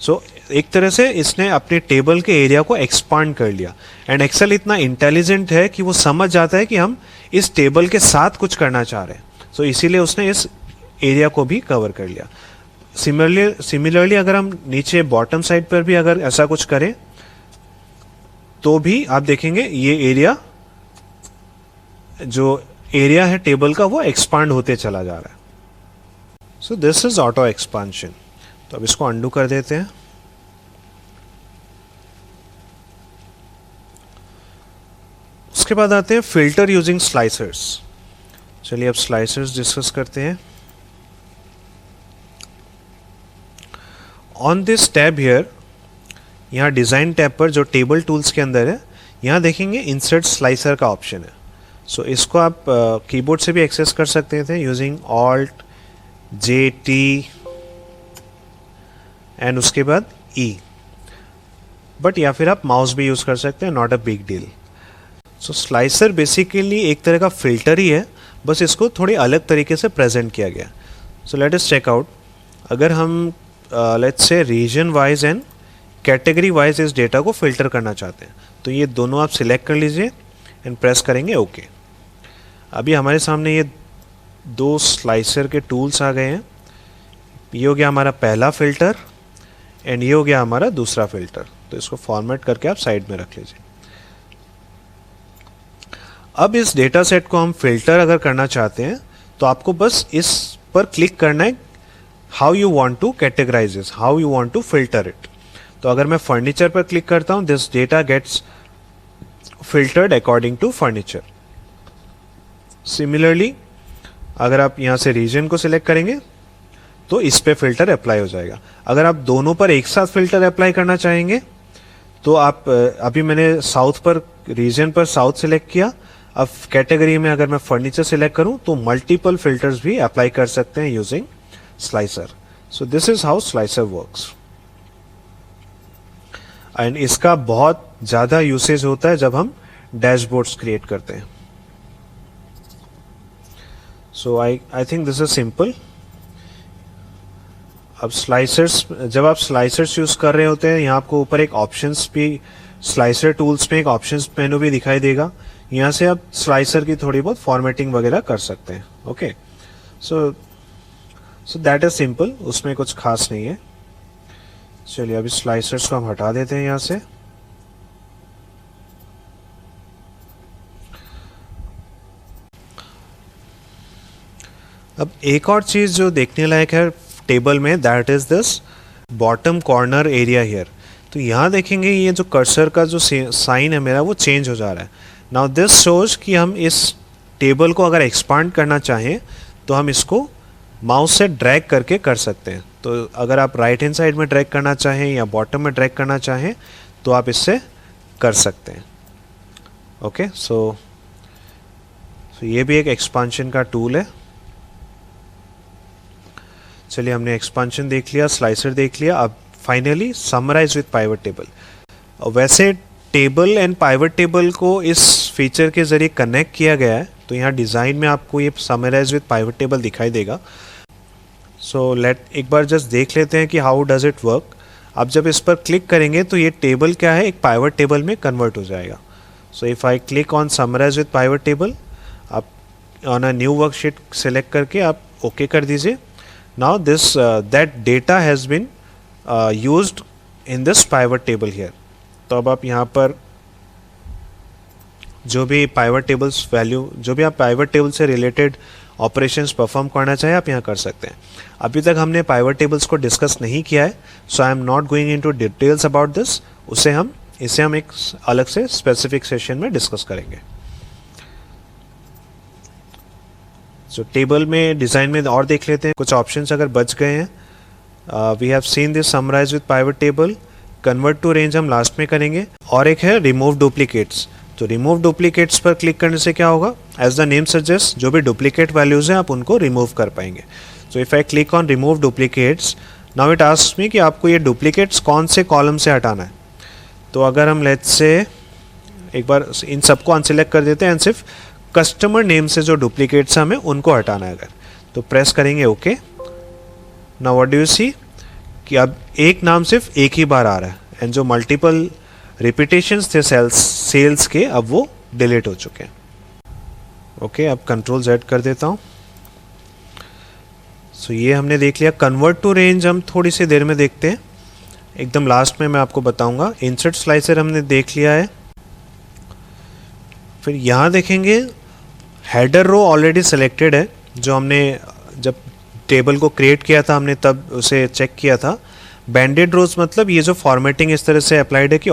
सो एक तरह से इसने अपने टेबल के एरिया को एक्सपांड कर लिया. एंड एक्सेल इतना इंटेलिजेंट है कि वो समझ जाता है कि हम इस टेबल के साथ कुछ करना चाह रहे हैं, सो इसीलिए उसने इस एरिया को भी कवर कर लिया. सिमिलरली अगर हम नीचे बॉटम साइड पर भी अगर ऐसा कुछ करें तो भी आप देखेंगे ये एरिया, जो एरिया है टेबल का, वो एक्सपांड होते चला जा रहा है. So this is auto expansion. तो अब इसको अंडू कर देते हैं. उसके बाद आते हैं फिल्टर यूजिंग स्लाइसर्स. चलिए अब स्लाइसर्स डिस्कस करते हैं. ऑन दिस टैब हियर, यहाँ डिज़ाइन टैब पर जो टेबल टूल्स के अंदर है, यहाँ देखेंगे इंसर्ट स्लाइसर का ऑप्शन है. सो इसको आप कीबोर्ड से भी एक्सेस कर सकते थे यूजिंग ऑल्ट JT एंड उसके बाद E, बट या फिर आप माउस भी यूज़ कर सकते हैं, not a big deal. So slicer basically एक तरह का फिल्टर ही है, बस इसको थोड़ी अलग तरीके से प्रेजेंट किया गया. So let us check out. अगर हम let's say region wise and category wise इस डेटा को फिल्टर करना चाहते हैं, तो ये दोनों आप सिलेक्ट कर लीजिए एंड प्रेस करेंगे ओके. अभी हमारे सामने ये दो स्लाइसर के टूल्स आ गए हैं. ये हो गया हमारा पहला फ़िल्टर एंड ये हो गया हमारा दूसरा फ़िल्टर. तो इसको फॉर्मेट करके आप साइड में रख लीजिए. अब इस डेटा सेट को हम फिल्टर अगर करना चाहते हैं तो आपको बस इस पर क्लिक करना है, how you want to categorise this, how you want to filter it. तो अगर मैं फर्नीचर पर क्लिक करता हूं, this data gets filtered according to furniture. Similarly अगर आप यहां से रीजन को सिलेक्ट करेंगे तो इस पे फिल्टर अप्लाई हो जाएगा. अगर आप दोनों पर एक साथ फिल्टर अप्लाई करना चाहेंगे तो आप अभी मैंने साउथ पर, रीजन पर साउथ सिलेक्ट किया. अब कैटेगरी में अगर मैं फर्नीचर सिलेक्ट करूं तो मल्टीपल फिल्टर्स भी अप्लाई कर सकते हैं using slicer. So this is how slicer works. And इसका बहुत ज़्यादा यूसेज होता है जब हम डैशबोर्ड्स क्रिएट करते हैं. So I think this is simple. अब स्लाइसर्स, जब आप स्लाइसर्स यूज़ कर रहे होते हैं, यहाँ आपको ऊपर एक ऑप्शंस भी, स्लाइसर टूल्स में एक ऑप्शंस मेनू भी दिखाई देगा. यहाँ से आप स्लाइसर की थोड़ी बहुत फॉर्मेटिंग वगैरह कर सकते हैं. Okay, so that is simple, उसमें कुछ खास नहीं है. चलिए अभी स्लाइसर्स को हम हटा देते हैं यहाँ से. अब एक और चीज़ जो देखने लायक है टेबल में, that is this bottom corner area here. तो यहाँ देखेंगे ये जो कर्सर का जो साइन है मेरा वो चेंज हो जा रहा है. नाउ दिस शोज कि हम इस टेबल को अगर एक्सपांड करना चाहें तो हम इसको माउस से ड्रैग करके कर सकते हैं. तो अगर आप राइट हैंड साइड में ड्रैग करना चाहें या बॉटम में ड्रैग करना चाहें तो आप इससे कर सकते हैं. ओके, सो ये भी एक एक्सपांशन का टूल है. चलिए हमने एक्सपांशन देख लिया, स्लाइसर देख लिया. अब finally summarise with pivot table. वैसे टेबल एंड पाइवट टेबल को इस फीचर के ज़रिए कनेक्ट किया गया है, तो यहाँ डिज़ाइन में आपको ये समराइज विद पाइवट टेबल दिखाई देगा. सो एक बार जस्ट देख लेते हैं कि हाउ डज इट वर्क. आप जब इस पर क्लिक करेंगे तो ये टेबल क्या है, एक पाइवट टेबल में कन्वर्ट हो जाएगा. So if I click on summarize with pivot table, आप on a new worksheet select करके आप ओके कर दीजिए. Now this that data has been used in this pivot table here. तो अब आप यहाँ पर जो भी पाइवट टेबल्स वैल्यू, जो भी आप पाइवट टेबल से रिलेटेड ऑपरेशंस परफॉर्म करना चाहें आप यहाँ कर सकते हैं. अभी तक हमने पाइवट टेबल्स को डिस्कस नहीं किया है, so I am not going into details about this. इसे हम एक अलग से स्पेसिफिक सेशन में डिस्कस करेंगे. सो टेबल में डिज़ाइन में और देख लेते हैं कुछ ऑप्शंस अगर बच गए हैं. We have seen this summarise with pivot table. Convert to range हम लास्ट में करेंगे. और एक है रिमूव डुप्लीकेट्स. तो रिमूव डुप्लीकेट्स पर क्लिक करने से क्या होगा, एज द नेम सजेस्ट जो भी डुप्लीकेट वैल्यूज़ हैं आप उनको रिमूव कर पाएंगे. सो if I click on remove duplicates, now it asks मी कि आपको ये डुप्लीकेट्स कौन से कॉलम से हटाना है. तो अगर हम लेट्स से एक बार इन सबको अनसेलेक्ट कर देते हैं एंड सिर्फ कस्टमर नेम से जो डुप्लीकेट्स हमें उनको हटाना है अगर, तो प्रेस करेंगे okay. Now what do you see कि अब एक नाम सिर्फ एक ही बार आ रहा है एंड जो मल्टीपल रिपीटेशंस थे सेल्स के अब वो डिलीट हो चुके हैं. ओके, अब कंट्रोल Z कर देता हूँ. सो ये हमने देख लिया. कन्वर्ट टू रेंज हम थोड़ी सी देर में देखते हैं, एकदम लास्ट में मैं आपको बताऊंगा. इंसर्ट स्लाइसर हमने देख लिया है. फिर यहाँ देखेंगे हेडर रो ऑलरेडी सिलेक्टेड है, जो हमने जब टेबल को क्रिएट किया था हमने तब उसे चेक किया था. बैंडेड रोज मतलब ये जो फॉर्मेटिंग इस तरह से अप्लाइड है कि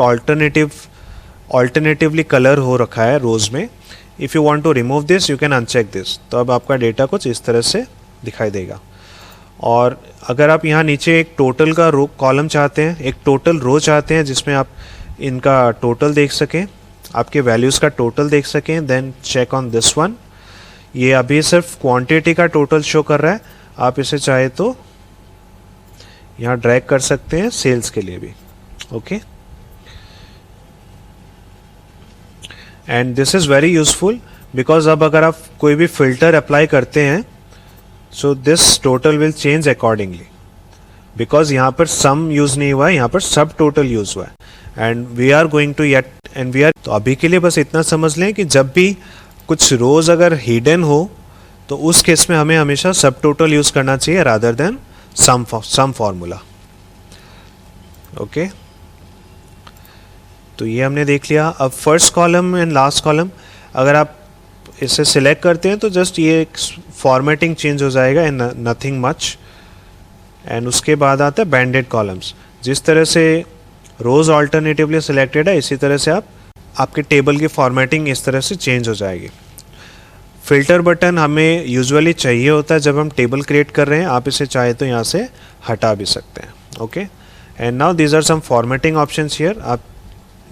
ऑल्टरनेटिवली कलर हो रखा है रोज में. If you want to remove this you can uncheck this. तो अब आपका डेटा कुछ इस तरह से दिखाई देगा. और अगर आप यहाँ नीचे एक टोटल का रो कॉलम चाहते हैं, एक टोटल रो चाहते हैं जिसमें आप इनका टोटल देख सकें, आपके वैल्यूज़ का टोटल देख सकें, then check on this one. ये अभी सिर्फ क्वांटिटी का टोटल शो कर रहा है, आप इसे चाहे तो यहाँ ड्रैग कर सकते हैं सेल्स के लिए भी। Okay, and this is very useful because अब अगर आप कोई भी फिल्टर अप्लाई करते हैं, so this total will change accordingly, because यहाँ पर सम यूज़ नहीं हुआ है, यहाँ पर सब टोटल यूज़ हुआ है। And we are going to yet and we are, तो अभी के लिए बस इतना समझ लें कि जब भी कुछ रोज अगर हिडन हो तो उस केस में हमें हमेशा सब टोटल यूज़ करना चाहिए rather then some formula. Okay, तो ये हमने देख लिया। अब first column and last column अगर आप इसे सिलेक्ट करते हैं तो जस्ट ये फॉर्मेटिंग चेंज हो जाएगा एंड नथिंग मच। एंड उसके बाद आता है बैंडेड कॉलम्स। जिस तरह से रोज ऑल्टरनेटिवली सिलेक्टेड है, इसी तरह से आपके टेबल की फॉर्मेटिंग इस तरह से चेंज हो जाएगी। फिल्टर बटन हमें यूजुअली चाहिए होता है जब हम टेबल क्रिएट कर रहे हैं, आप इसे चाहे तो यहाँ से हटा भी सकते हैं। Okay, and now these are some formatting options here. आप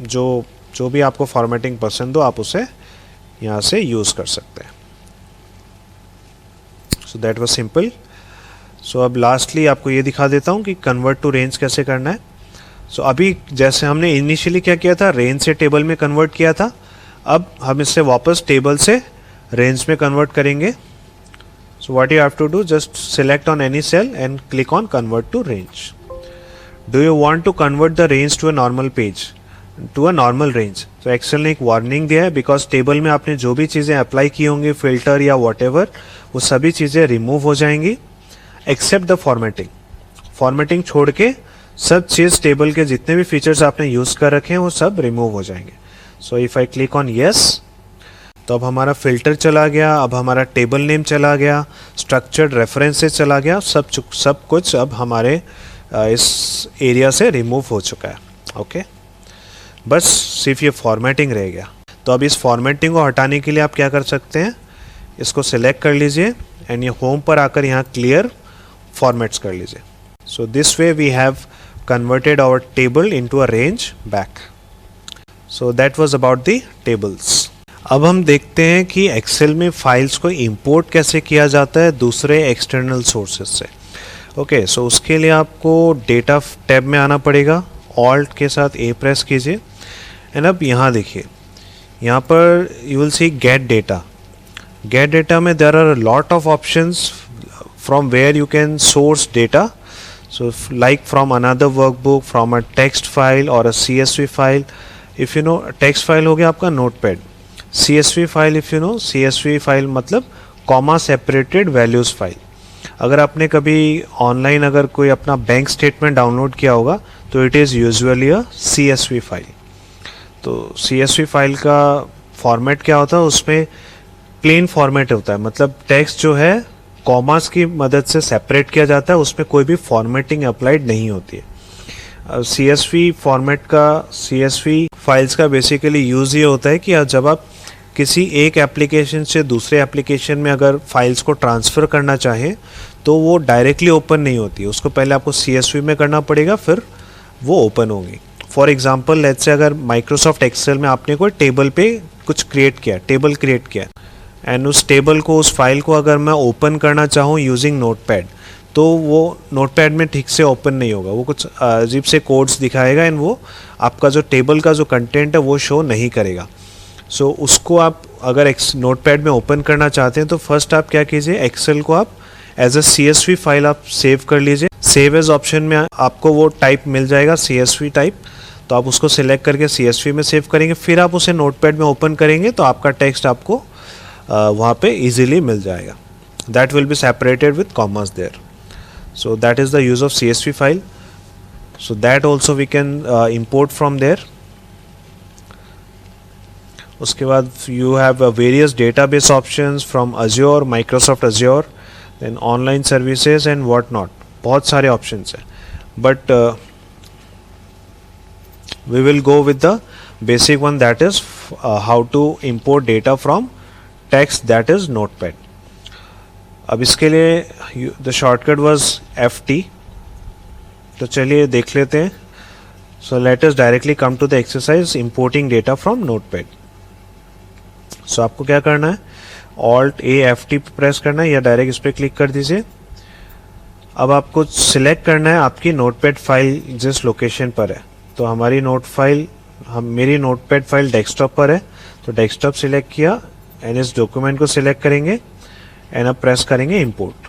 जो भी आपको फॉर्मेटिंग पसंद हो आप उसे यहाँ से यूज़ कर सकते हैं। So that was simple. So अब लास्टली आपको ये दिखा देता हूँ कि कन्वर्ट टू रेंज कैसे करना है। सो अभी जैसे हमने इनिशियली क्या किया था, रेंज से टेबल में कन्वर्ट किया था, अब हम इससे वापस टेबल से रेंज में कन्वर्ट करेंगे। So what you have to do, just select on any cell and click on convert to range. Do you want to convert the range to a normal page, to a normal range? तो Excel ने एक warning दिया है, because table में आपने जो भी चीज़ें अप्लाई की होंगी, फिल्टर या वॉटेवर, वो सभी चीज़ें रिमूव हो जाएंगी एक्सेप्ट द फॉर्मेटिंग। फॉर्मेटिंग छोड़ के सब चीज़ टेबल के जितने भी फीचर्स आपने यूज़ कर रखे हैं वो सब रिमूव हो जाएंगे। सो if I click on yes, तो अब हमारा फिल्टर चला गया, अब हमारा टेबल नेम चला गया, स्ट्रक्चर्ड रेफरेंसेस चला गया, सब कुछ अब हमारे इस एरिया से रिमूव हो चुका है। ओके, बस सिर्फ ये फॉर्मेटिंग रह गया। तो अब इस फॉर्मेटिंग को हटाने के लिए आप क्या कर सकते हैं, इसको सिलेक्ट कर लीजिए एंड ये होम पर आकर यहाँ क्लियर फॉर्मेट्स कर लीजिए। So this way we have converted our table into a range back. So that was about the tables. अब हम देखते हैं कि एक्सेल में फाइल्स को इंपोर्ट कैसे किया जाता है दूसरे एक्सटर्नल सोर्सेज से। ओके, सो उसके लिए आपको डेटा टैब में आना पड़ेगा, ऑल्ट के साथ ए प्रेस कीजिए एंड अब यहाँ देखिए, यहाँ पर you will see get data. Get data में there are lot of options from where you can source data. So like from another workbook, from a text file or a CSV file. If you know text file हो गया आपका notepad. CSV file if you know, CSV file मतलब comma separated values file. अगर आपने कभी online अगर कोई अपना बैंक स्टेटमेंट डाउनलोड किया होगा तो it is usually a CSV file. तो CSV फाइल का फॉर्मेट क्या होता है, उसमें प्लेन फॉर्मेट होता है, मतलब टेक्स्ट जो है कॉमास की मदद से सेपरेट किया जाता है, उसमें कोई भी फॉर्मेटिंग अप्लाइड नहीं होती है. CSV फॉर्मेट का, CSV फाइल्स का बेसिकली यूज़ ये होता है कि जब आप किसी एक एप्लीकेशन से दूसरे एप्लीकेशन में अगर फाइल्स को ट्रांसफ़र करना चाहें तो वो डायरेक्टली ओपन नहीं होती है, उसको पहले आपको CSV में करना पड़ेगा, फिर वो ओपन होंगी. फॉर एग्जांपल लेट्स से अगर माइक्रोसॉफ्ट एक्सेल में आपने कोई टेबल पे कुछ क्रिएट किया, टेबल क्रिएट किया, एंड उस टेबल को, उस फाइल को अगर मैं ओपन करना चाहूँ यूजिंग नोटपैड, तो वो नोटपैड में ठीक से ओपन नहीं होगा, वो कुछ अजीब से कोड्स दिखाएगा एंड वो आपका जो टेबल का जो कंटेंट है वो शो नहीं करेगा. सो उसको आप अगर नोटपैड में ओपन करना चाहते हैं तो फर्स्ट आप क्या कीजिए, एक्सेल को आप एज अ CSV फाइल आप सेव कर लीजिए. सेव एज ऑप्शन में आपको वो टाइप मिल जाएगा CSV टाइप, तो आप उसको सिलेक्ट करके CSV में सेव करेंगे, फिर आप उसे नोटपैड में ओपन करेंगे तो आपका टेक्स्ट आपको वहाँ पे इजीली मिल जाएगा. That will be separated with commas there. So that is the use of CSV file. So that also we can import from there. उसके बाद you have various database options from Azure, Microsoft Azure, then online services and what not, बहुत सारे options हैं. But we will go with the basic one, that is how to import data from text, that is notepad. अब इसके लिए the shortcut was FT। तो चलिए देख लेते हैं। So let us directly come to the exercise importing data from notepad. So आपको क्या करना है, Alt A FT प्रेस करना है या डायरेक्ट इस पर क्लिक कर दीजिए। अब आपको सिलेक्ट करना है आपकी नोटपैड फाइल जिस लोकेशन पर है। तो हमारी मेरी नोटपैड फाइल डेस्कटॉप पर है, तो डेस्कटॉप सिलेक्ट किया एंड इस डॉक्यूमेंट को सिलेक्ट करेंगे एंड अब प्रेस करेंगे इंपोर्ट।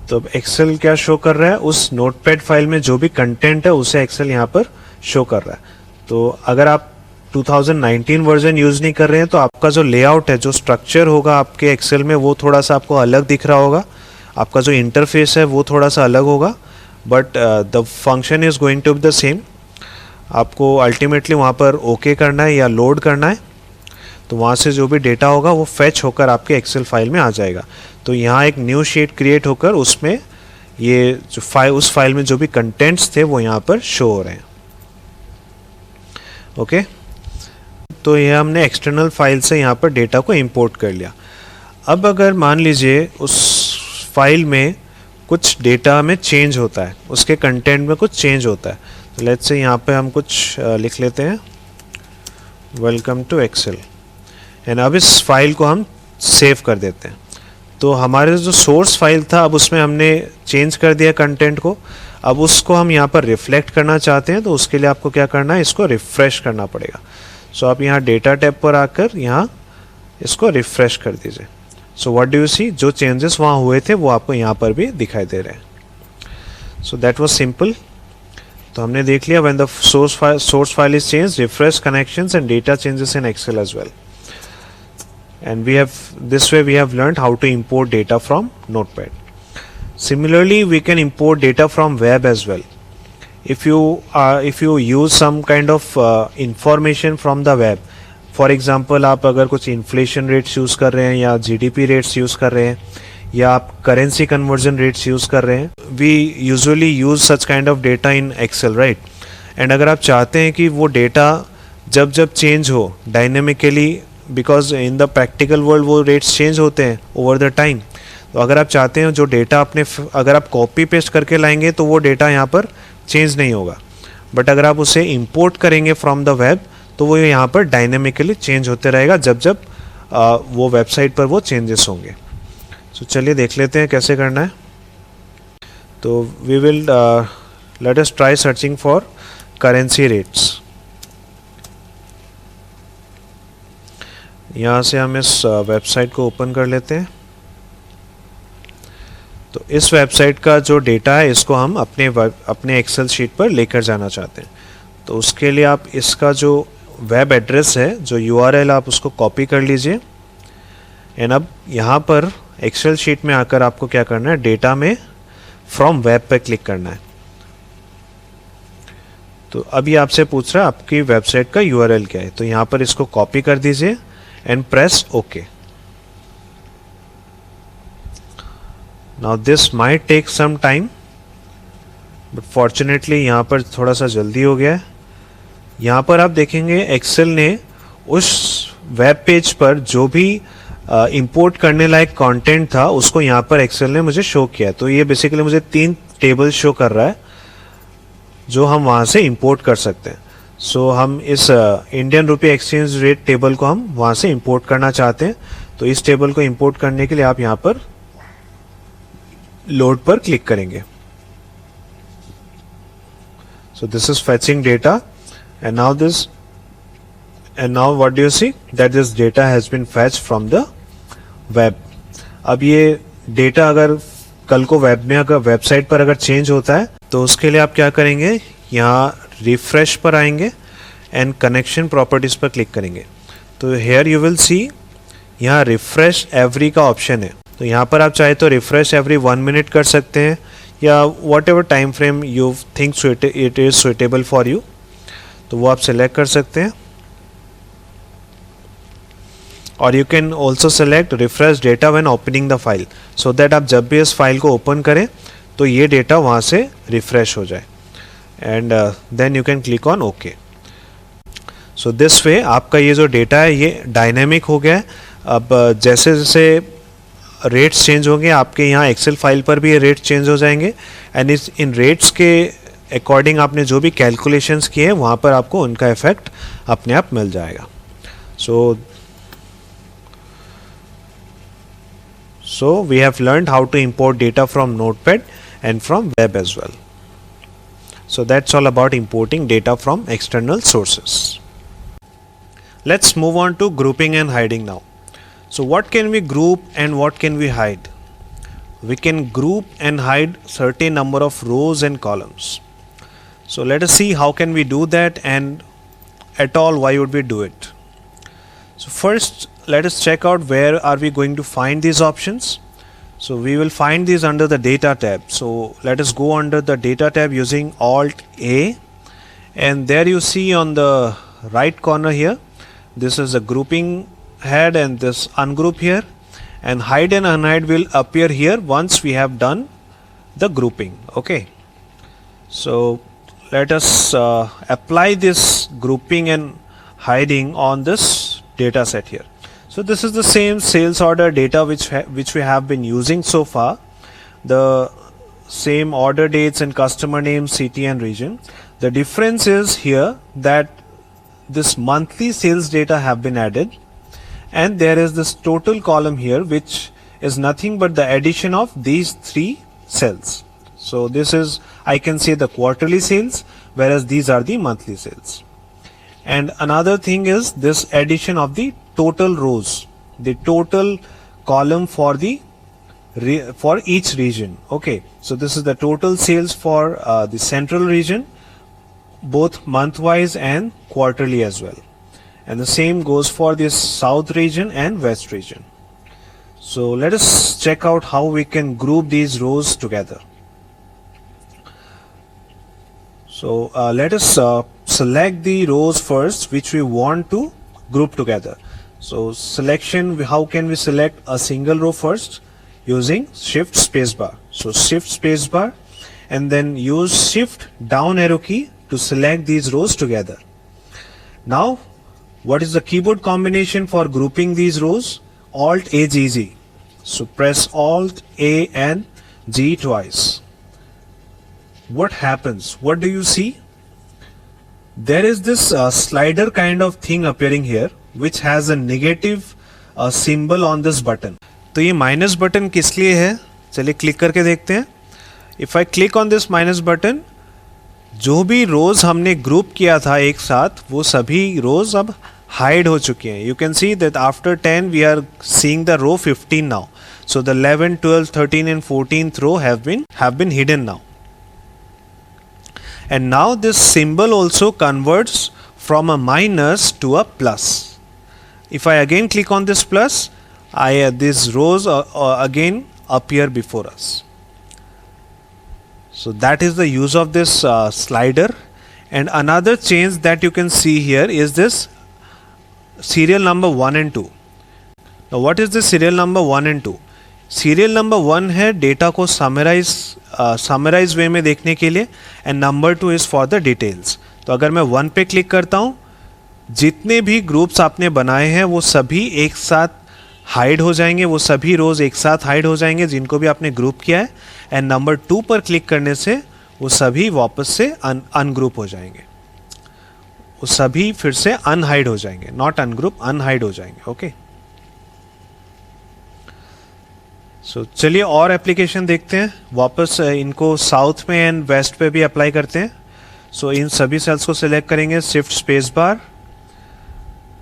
तो अब एक्सेल क्या शो कर रहा है, उस नोटपैड फाइल में जो भी कंटेंट है उसे एक्सेल यहाँ पर शो कर रहा है। तो अगर आप 2019 वर्जन यूज नहीं कर रहे हैं तो आपका जो लेआउट है, जो स्ट्रक्चर होगा आपके एक्सेल में, वो थोड़ा सा आपको अलग दिख रहा होगा। आपका जो इंटरफेस है वो थोड़ा सा अलग होगा, but the function is going to be the same. आपको अल्टीमेटली वहाँ पर ओके करना है या लोड करना है, तो वहाँ से जो भी डेटा होगा वो फैच होकर आपके एक्सेल फाइल में आ जाएगा। तो यहाँ एक न्यू शीट क्रिएट होकर उसमें ये जो उस फाइल में जो भी कंटेंट्स थे वो यहाँ पर शो हो रहे हैं। ओके, तो ये हमने एक्सटर्नल फाइल से यहाँ पर डेटा को इंपोर्ट कर लिया। अब अगर मान लीजिए उस फाइल में कुछ डेटा में चेंज होता है, उसके कंटेंट में कुछ चेंज होता है, तो लेट्स से यहाँ पे हम कुछ लिख लेते हैं, वेलकम टू एक्सेल, एंड अब इस फाइल को हम सेव कर देते हैं। तो हमारे जो सोर्स फाइल था अब उसमें हमने चेंज कर दिया कंटेंट को। अब उसको हम यहाँ पर रिफ्लेक्ट करना चाहते हैं, तो उसके लिए आपको क्या करना है, इसको रिफ्रेश करना पड़ेगा। सो आप यहाँ डेटा टैब पर आकर यहाँ इसको रिफ्रेश कर दीजिए। सो व्हाट डू यू सी, जो चेंजेस वहाँ हुए थे वो आपको यहाँ पर भी दिखाई दे रहे हैं। So that was simple. तो हमने देख लिया, when the source file is change, refresh connections and data changes in Excel as well. And this way we have learned how to import data from Notepad. Similarly, we can import data from web as well. If you use some kind of information from the web, for example, आप अगर कुछ inflation rates use कर रहे हैं या GDP rates use कर रहे हैं या आप currency conversion rates use कर रहे हैं, we usually use such kind of data in Excel, right? And अगर आप चाहते हैं कि वो data जब change हो dynamically, because in the practical world वो रेट्स चेंज होते हैं ओवर द टाइम। तो अगर आप चाहते हैं जो डेटा अगर आप कॉपी पेस्ट करके लाएंगे तो वो डेटा यहाँ पर चेंज नहीं होगा, बट अगर आप उसे इंपोर्ट करेंगे फ्रॉम द वेब तो वो यहाँ पर डायनेमिकली चेंज होते रहेगा जब वो वेबसाइट पर वो चेंजेस होंगे। सो चलिए देख लेते हैं कैसे करना है। तो we will let us try searching for currency rates. यहाँ से हम इस वेबसाइट को ओपन कर लेते हैं। तो इस वेबसाइट का जो डेटा है इसको हम अपने एक्सेल शीट पर लेकर जाना चाहते हैं। तो उसके लिए आप इसका जो वेब एड्रेस है, जो URL, आप उसको कॉपी कर लीजिए एंड अब यहाँ पर एक्सेल शीट में आकर आपको क्या करना है, डेटा में फ्रॉम वेब पर क्लिक करना है। तो अभी आपसे पूछ रहा है आपकी वेबसाइट का URL क्या है, तो यहाँ पर इसको कॉपी कर दीजिए and press OK. Now this might take some time, but fortunately यहाँ पर थोड़ा सा जल्दी हो गया है। यहाँ पर आप देखेंगे एक्सेल ने उस वेब पेज पर जो भी इंपोर्ट करने लायक कंटेंट था उसको यहाँ पर एक्सेल ने मुझे शो किया। तो ये बेसिकली मुझे 3 टेबल शो कर रहा है जो हम वहाँ से इंपोर्ट कर सकते हैं। सो हम इस Indian rupee exchange rate table को हम वहाँ से इंपोर्ट करना चाहते हैं। तो इस टेबल को इंपोर्ट करने के लिए आप यहाँ पर लोड पर क्लिक करेंगे। So this is fetching data and now what do you see that this data has been fetched from the web. अब ये डेटा अगर कल को वेब में अगर वेबसाइट पर अगर चेंज होता है तो उसके लिए आप क्या करेंगे, यहाँ रिफ्रेश पर आएंगे एंड कनेक्शन प्रॉपर्टीज पर क्लिक करेंगे। तो हेयर यू विल सी यहाँ रिफ्रेश एवरी का ऑप्शन है। तो यहाँ पर आप चाहे तो रिफ्रेश एवरी 1 मिनट कर सकते हैं या what ever time frame you think it is suitable for you, तो वो आप सिलेक्ट कर सकते हैं। और you can also select refresh data when opening the file, so that आप जब भी इस फाइल को ओपन करें तो ये डेटा वहाँ से रिफ्रेश हो जाए and then you can click on okay. So this way आपका ये जो डेटा है ये डायनेमिक हो गया है। अब जैसे जैसे रेट्स चेंज होंगे, आपके यहाँ एक्सेल फाइल पर भी ये रेट चेंज हो जाएंगे एंड इन रेट्स के अकॉर्डिंग आपने जो भी कैलकुलेशंस किए हैं वहाँ पर आपको उनका इफेक्ट अपने आप मिल जाएगा. So we have learned how to import data from Notepad and from web as well. So that's all about importing data from external sources. Let's move on to grouping and hiding now. So what can we group and what can we hide? We can group and hide certain number of rows and columns. So let us see how can we do that, and at all why would we do it. So first let us check out where are we going to find these options. So we will find these under the data tab. So let us go under the data tab using Alt A, and there you see on the right corner here, this is a grouping head and this ungroup here, and hide and unhide will appear here once we have done the grouping. Okay, so let us apply this grouping and hiding on this data set here. So this is the same sales order data which we have been using so far, the same order dates and customer name, city and region. The difference is here that this monthly sales data have been added, and there is this total column here which is nothing but the addition of these three cells. So this is, I can say, the quarterly sales, whereas these are the monthly sales. And another thing is this addition of the total rows, the total column for each region. Okay, so this is the total sales for the central region, both month wise and quarterly as well, and the same goes for this south region and west region. So let us check out how we can group these rows together. So let us select the rows first which we want to group together. So selection, how can we select a single row first? Using shift spacebar. So shift spacebar and then use shift down arrow key to select these rows together. Now what is the keyboard combination for grouping these rows? Alt A G G. So press Alt A and G twice. What happens? What do you see? There is this slider kind of thing appearing here which has a negative symbol on this button. तो ये minus button किस लिए है, चलिए click करके देखते हैं. If I click on this minus button, जो भी रोज हमने ग्रुप किया था एक साथ वो सभी रोज अब हाइड हो चुके हैं. You can see that after 10 we are seeing the row 15 now. So the 11, 12, 13 and 14th row have been hidden now. And now this symbol also converts from a minus to a plus. If I again click on this plus, these rows again appear before us. So that is the use of this slider. And another change that you can see here is this serial number 1 and 2. Now what is the serial number 1 and 2? Serial number 1 है data को summarise वे में देखने के लिए, and number 2 is for the details. तो अगर मैं 1 पे क्लिक करता हूँ, जितने भी ग्रुप्स आपने बनाए हैं वो सभी एक साथ हाइड हो जाएंगे, वो सभी रोज एक साथ हाइड हो जाएंगे जिनको भी आपने ग्रुप किया है, एंड नंबर 2 पर क्लिक करने से वो सभी वापस से अनग्रुप हो जाएंगे, वो सभी फिर से अनहाइड हो जाएंगे, नॉट अनग्रुप, अनहाइड हो जाएंगे. ओके, सो चलिए और एप्लीकेशन देखते हैं. वापस इनको साउथ में एंड वेस्ट पे भी अप्लाई करते हैं. सो इन सभी सेल्स को सिलेक्ट करेंगे, shift space bar,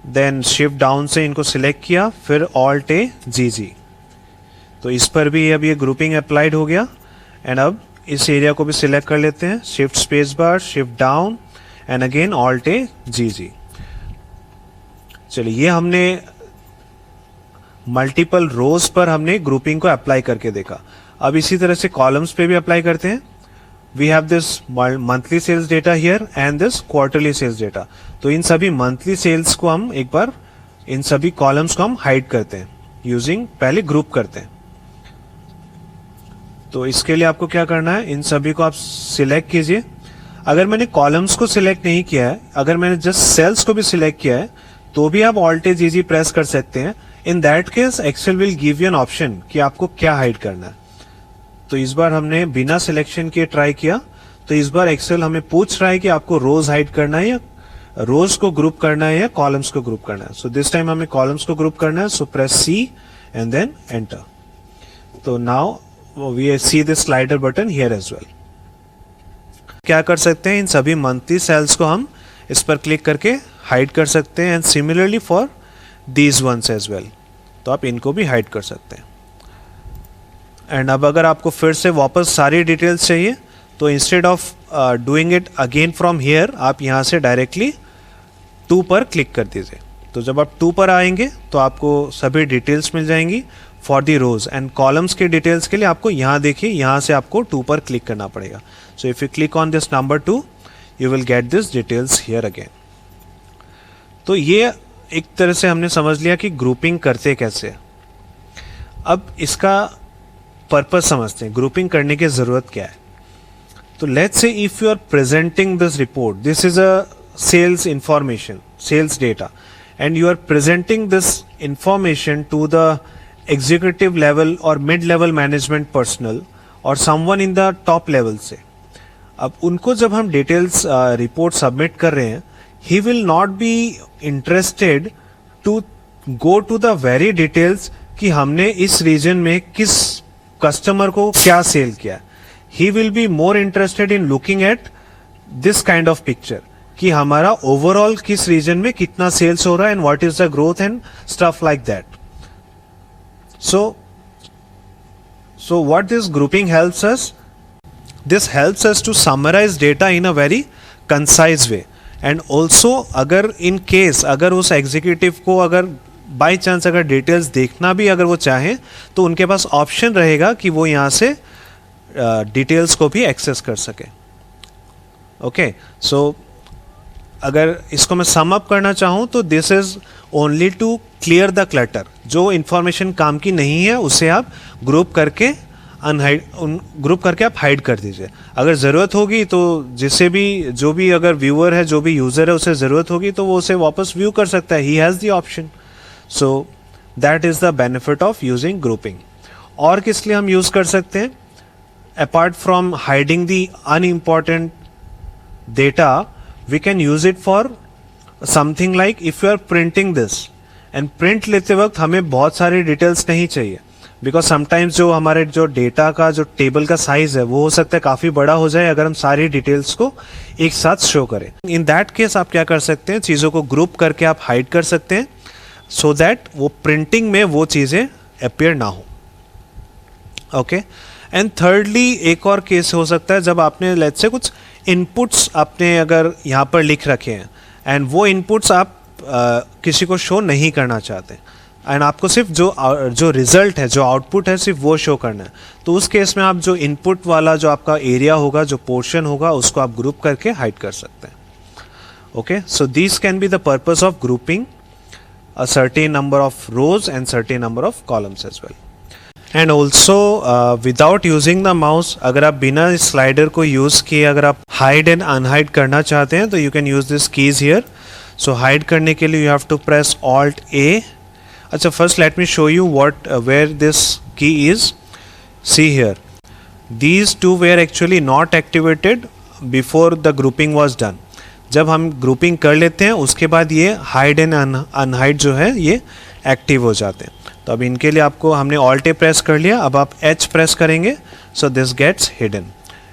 then shift down से इनको सिलेक्ट किया, फिर ऑल्ट ए जी जी. तो इस पर भी अब ये ग्रुपिंग अप्लाइड हो गया. एंड अब इस एरिया को भी सिलेक्ट कर लेते हैं, shift space bar, shift down and again Alt A G G. चलिए ये हमने मल्टीपल रोज पर हमने ग्रुपिंग को अप्लाई करके देखा. अब इसी तरह से कॉलम्स पे भी अप्लाई करते हैं. We have this monthly sales data here and this quarterly sales data. तो इन सभी मंथली सेल्स को हम एक बार, इन सभी कॉलम्स को हम हाइड करते हैं यूजिंग, पहले ग्रुप करते हैं. तो इसके लिए आपको क्या करना है, इन सभी को आप सिलेक्ट कीजिए. अगर मैंने कॉलम्स को सिलेक्ट नहीं किया है, अगर मैंने जस्ट सेल्स को भी सिलेक्ट किया है, तो भी आप alt A G ji press कर सकते हैं. In that case Excel will give you an option कि आपको क्या हाइड करना है। तो इस बार हमने बिना सिलेक्शन के ट्राई किया, तो इस बार एक्सेल हमें पूछ रहा है कि आपको रोज हाइड करना है या रोज को ग्रुप करना है या कॉलम्स को ग्रुप करना है। सो दिस टाइम हमें कॉलम्स को ग्रुप करना है, so press C and then enter. तो now we see this slider button here as well. क्या कर सकते हैं, इन सभी मंथली सेल्स को हम इस पर क्लिक करके हाइड कर सकते हैं, and similarly for these ones as well. तो आप इनको भी हाइड कर सकते हैं। एंड अब अगर आपको फिर से वापस सारी डिटेल्स चाहिए तो instead of doing it again from here, आप यहाँ से डायरेक्टली 2 पर क्लिक कर दीजिए। तो जब आप 2 पर आएंगे तो आपको सभी डिटेल्स मिल जाएंगी for the rows, and columns के डिटेल्स के लिए आपको यहाँ देखिए, यहाँ से आपको 2 पर क्लिक करना पड़ेगा। So if you click on this number 2 you will get this details here again. तो ये एक तरह से हमने समझ लिया कि ग्रुपिंग करते कैसे। अब इसका पर्पज समझते हैं, ग्रुपिंग करने की जरूरत क्या है। तो let's say if you are presenting this report, this is a sales information, sales data, and you are presenting this information to the executive level or mid level management personnel or someone in the top level से। अब उनको जब हम details report submit कर रहे हैं, he will not be interested to go to the very details कि हमने इस रीजन में किस कस्टमर को क्या सेल किया। he will be more interested in looking at this kind of picture कि हमारा ओवरऑल किस रीजन में कितना सेल्स हो रहा है, and what is the growth and stuff like that. So what this grouping helps us, this helps us to summarise data in a very concise way, and also अगर in case अगर उस executive को अगर by chance अगर details देखना भी अगर वो चाहें तो उनके पास ऑप्शन रहेगा कि वो यहाँ से डिटेल्स को भी एक्सेस कर सके। ओके, सो अगर इसको मैं सम अप करना चाहूँ तो this is only to clear the clutter. जो इंफॉर्मेशन काम की नहीं है उसे आप ग्रुप करके आप हाइड कर दीजिए। अगर ज़रूरत होगी तो जिसे भी जो भी अगर व्यूअर है, जो भी यूज़र है, उसे ज़रूरत होगी तो वो उसे वापस व्यू कर सकता है। He has the option. So that is the benefit of using grouping. और किस लिए हम यूज़ कर सकते हैं, apart from hiding the unimportant data, we can use it for something like if you are printing this, and print लेते वक्त हमें बहुत सारी डिटेल्स नहीं चाहिए, बिकॉज समटाइम्स जो हमारे जो डेटा का जो टेबल का साइज है वो हो सकता है काफ़ी बड़ा हो जाए अगर हम सारी डिटेल्स को एक साथ शो करें। इन दैट केस आप क्या कर सकते हैं, चीज़ों को ग्रुप करके आप हाइड कर सकते हैं सो दैट वो प्रिंटिंग में वो चीज़ें अपियर ना हो। ओके, एंड थर्डली एक और केस हो सकता है जब आपने लेट्स से कुछ इनपुट्स आपने अगर यहाँ पर लिख रखे हैं एंड वो इनपुट्स आप किसी को शो नहीं करना चाहते, एंड आपको सिर्फ जो रिजल्ट है, जो आउटपुट है, सिर्फ वो शो करना है। तो उस केस में आप जो इनपुट वाला जो आपका एरिया होगा, जो पोर्शन होगा, उसको आप ग्रुप करके हाइड कर सकते हैं। Okay, so this can be the purpose of grouping a certain number of rows and certain number of columns as well. And also without using the mouse, अगर आप बिना इस स्लाइडर को यूज़ किए अगर आप हाइड एंड अनहाइड करना चाहते हैं तो you can use this keys here. So hide करने के लिए you have to press alt A. अच्छा, first let me show you what where this key is. See here, these two were actually not activated before the grouping was done. जब हम grouping कर लेते हैं उसके बाद ये हाइड एंड अनहाइड जो है ये एक्टिव हो जाते हैं। तो अब इनके लिए आपको हमने ऑल्ट ए प्रेस कर लिया, अब आप एच प्रेस करेंगे, so this gets hidden.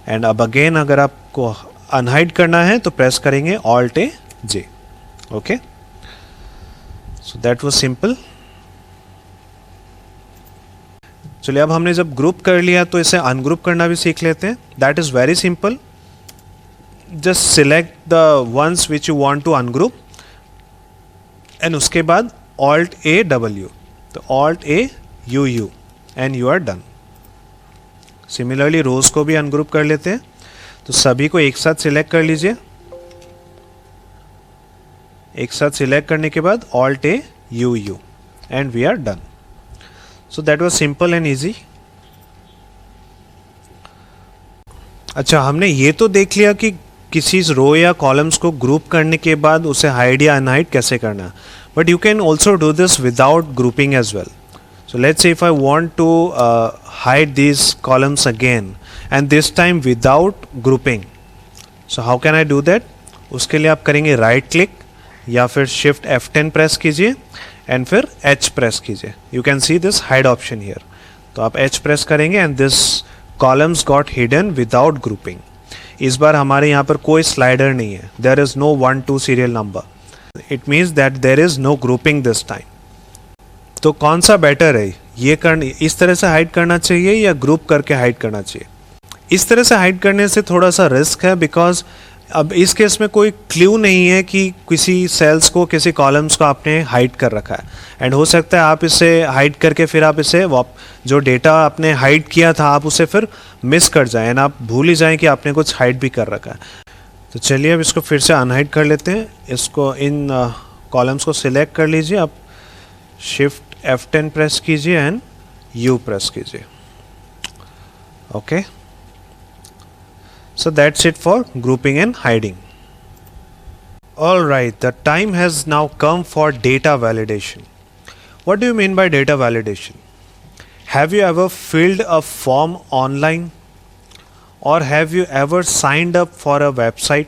And अब अगेन अगर आपको अनहाइड करना है तो प्रेस करेंगे Alt A J. Okay, so that was simple. चलिए, अब हमने जब ग्रुप कर लिया तो इसे अनग्रुप करना भी सीख लेते हैं। That is very simple. Just select the ones which you want to ungroup and उसके बाद ऑल्ट ए डब्ल्यू, तो alt A U U and you are done. Similarly rows को भी अनग्रुप कर लेते हैं, तो सभी को एक साथ सिलेक्ट कर लीजिए। एक साथ सिलेक्ट करने के बाद alt A U U and we are done. So that was simple and easy. अच्छा, हमने ये तो देख लिया कि किसी रो या कॉलम्स को ग्रुप करने के बाद उसे हाइड या अनहाइड कैसे करना है, But you can also do this without grouping as well. So let's say if I want to hide these columns again and this time without grouping. So how can I do that? उसके लिए आप करेंगे right click या फिर shift F10 प्रेस कीजिए and फिर H प्रेस कीजिए. You can see this hide option here. तो आप H प्रेस करेंगे and this columns got hidden without grouping. इस बार हमारे यहाँ पर कोई स्लाइडर नहीं है. There is no 1-2 serial number. It means that there is no grouping this time. तो कौन सा बेटर है, ये इस तरह से हाइड करना चाहिए या ग्रुप करके हाइड करना चाहिए? इस तरह से हाइड करने से थोड़ा सा रिस्क है, बिकॉज अब इस केस में कोई क्ल्यू नहीं है कि किसी सेल्स को, किसी कॉलम्स को आपने हाइड कर रखा है. एंड हो सकता है आप इसे हाइड करके फिर आप इसे जो डेटा आपने हाइड किया था आप उसे फिर मिस कर जाएं एंड आप भूल ही जाएं कि आपने कुछ हाइड भी कर रखा है. तो चलिए अब इसको फिर से अनहाइड कर लेते हैं. इसको इन कॉलम्स को सिलेक्ट कर लीजिए. आप शिफ्ट F10 प्रेस कीजिए एंड U प्रेस कीजिए. Okay, so that's it for grouping and hiding. Alright, the time has now come for data validation. What do you mean by data validation? Have you ever filled a form online? Or have you ever signed up for a website?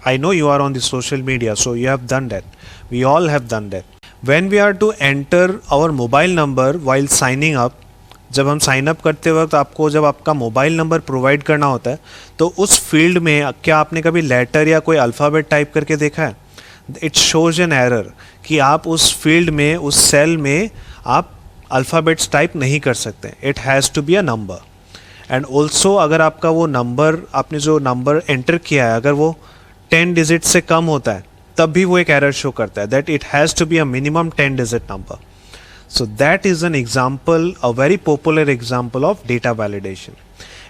I know you are on the social media, so you have done that. We all have done that. When we are to enter our mobile number while signing up, जब हम sign up करते वक्त आपको जब आपका mobile number provide करना होता है तो उस फील्ड में क्या आपने कभी लेटर या कोई अल्फ़ाबेट टाइप करके देखा है? इट शोज एन एरर कि आप उस फील्ड में, उस सेल में आप अल्फ़ाबेट्स टाइप नहीं कर सकते. It has to be a number. And also अगर आपका वो नंबर, आपने जो नंबर एंटर किया है, अगर वो 10 डिजिट से कम होता है तब भी वो एक एरर शो करता है that it has to be a minimum 10 digit number. So that is an example, a very popular example of data validation.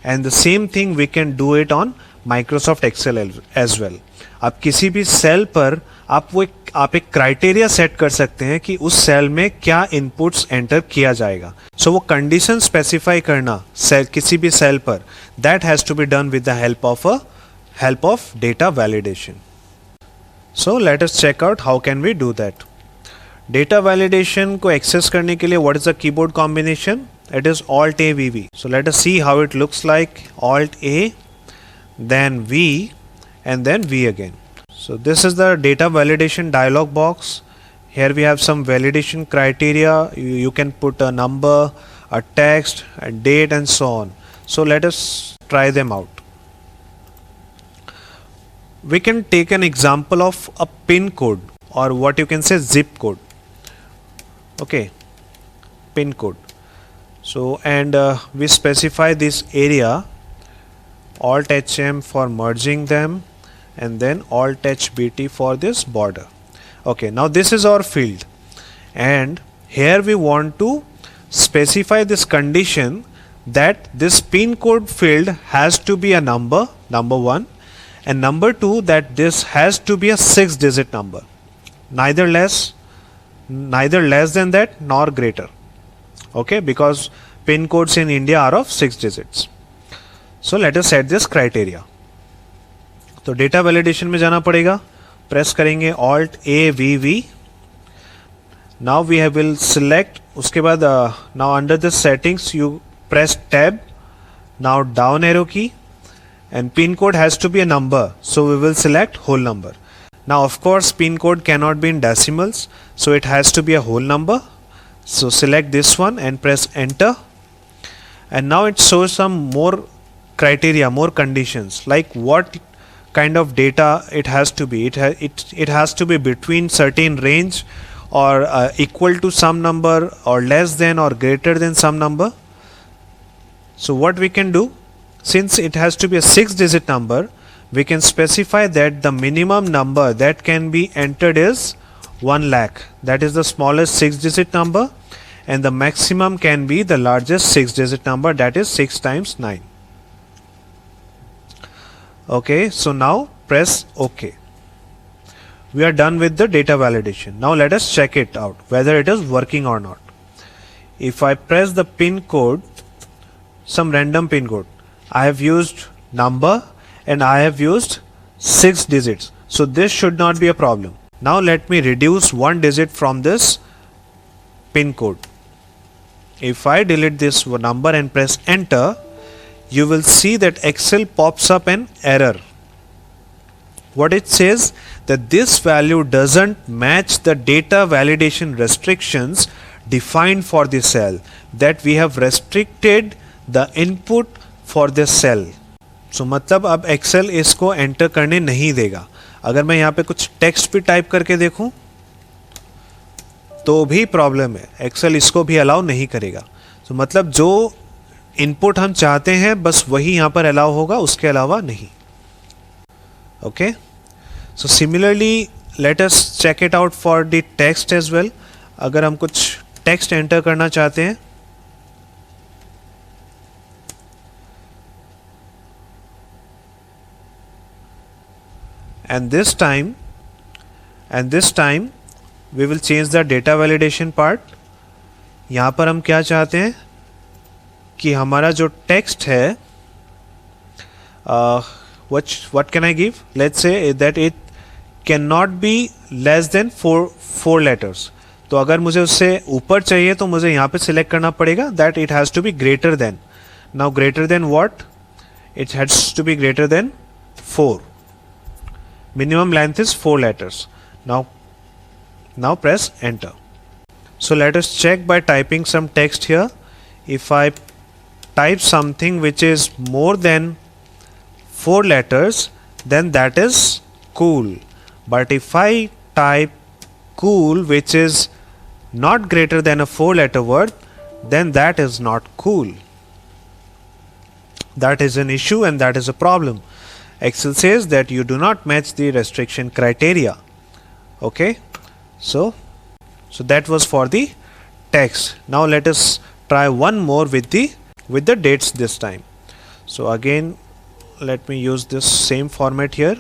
And the same thing we can do it on Microsoft Excel as well. आप किसी भी cell पर आप एक criteria set कर सकते हैं कि उस सेल में क्या इनपुट्स एंटर किया जाएगा. सो वो कंडीशन स्पेसिफाई करना किसी भी सेल पर, that has to be done with the help of data validation. So let us check out how can we do that. Data validation को एक्सेस करने के लिए what is the keyboard combination? It is Alt A V V. So let us see how it looks like. Alt A, then V, and then V again. So this is the data validation dialog box. Here we have some validation criteria. You can put a number, a text, a date, and so on. So let us try them out. We can take an example of a pin code, or what you can say zip code. Okay, pin code. So and we specify this area, Alt HM for merging them, and then Alt HBT for this border. Okay, now this is our field, and here we want to specify this condition that this pin code field has to be a number 1, and number 2 that this has to be a 6-digit number, neither less than that nor greater. Okay, because pin codes in India are of 6 digits. So let us set this criteria. तो data validation में जाना पड़ेगा. Press करेंगे Alt A V V. Now we will select. उसके बाद now under the settings you press tab. Now down arrow key, and pin code has to be a number, so we will select whole number. Now of course pin code cannot be in decimals, so it has to be a whole number. So select this one and press enter, and now it shows some more criteria, more conditions, like what kind of data it has to be. It has to be between certain range, or equal to some number, or less than or greater than some number. So what we can do, since it has to be a 6-digit number, we can specify that the minimum number that can be entered is 1 lakh. That is the smallest 6-digit number, and the maximum can be the largest 6-digit number, that is 6 times 9. Okay, so now press OK. We are done with the data validation. Now let us check it out whether it is working or not. If I press the pin code, some random pin code, I have used number and I have used 6 digits, so this should not be a problem. Now let me reduce one digit from this pin code. If I delete this number and press enter, you will see that Excel pops up an error. What it says, that this value doesn't match the data validation restrictions defined for the cell, that we have restricted the input for this cell. So मतलब अब Excel इसको enter करने नहीं देगा. अगर मैं यहाँ पे कुछ टेक्स्ट भी टाइप करके देखूं तो भी प्रॉब्लम है, Excel इसको भी अलाउ नहीं करेगा. तो मतलब जो इनपुट हम चाहते हैं बस वही यहाँ पर अलाउ होगा, उसके अलावा नहीं. Okay, so similarly let us check it out for the text as well. अगर हम कुछ टेक्स्ट एंटर करना चाहते हैं, and this time we will change the data validation part. यहाँ पर हम क्या चाहते हैं कि हमारा जो टेक्स्ट है, what can I give? Let's say that it cannot be less than four letters. तो अगर मुझे उससे ऊपर चाहिए तो मुझे यहाँ पे सिलेक्ट करना पड़ेगा that it has to be greater than. Now greater than what? It has to be greater than 4. Minimum length is 4 letters. Now press enter. So let us check by typing some text here. If I type something which is more than 4 letters, then that is cool. But if I type cool which is not greater than a 4-letter word, then that is not cool. That is an issue and that is a problem. Excel says that you do not match the restriction criteria. Okay, so that was for the text. Now let us try one more with the dates this time. So again let me use this same format here.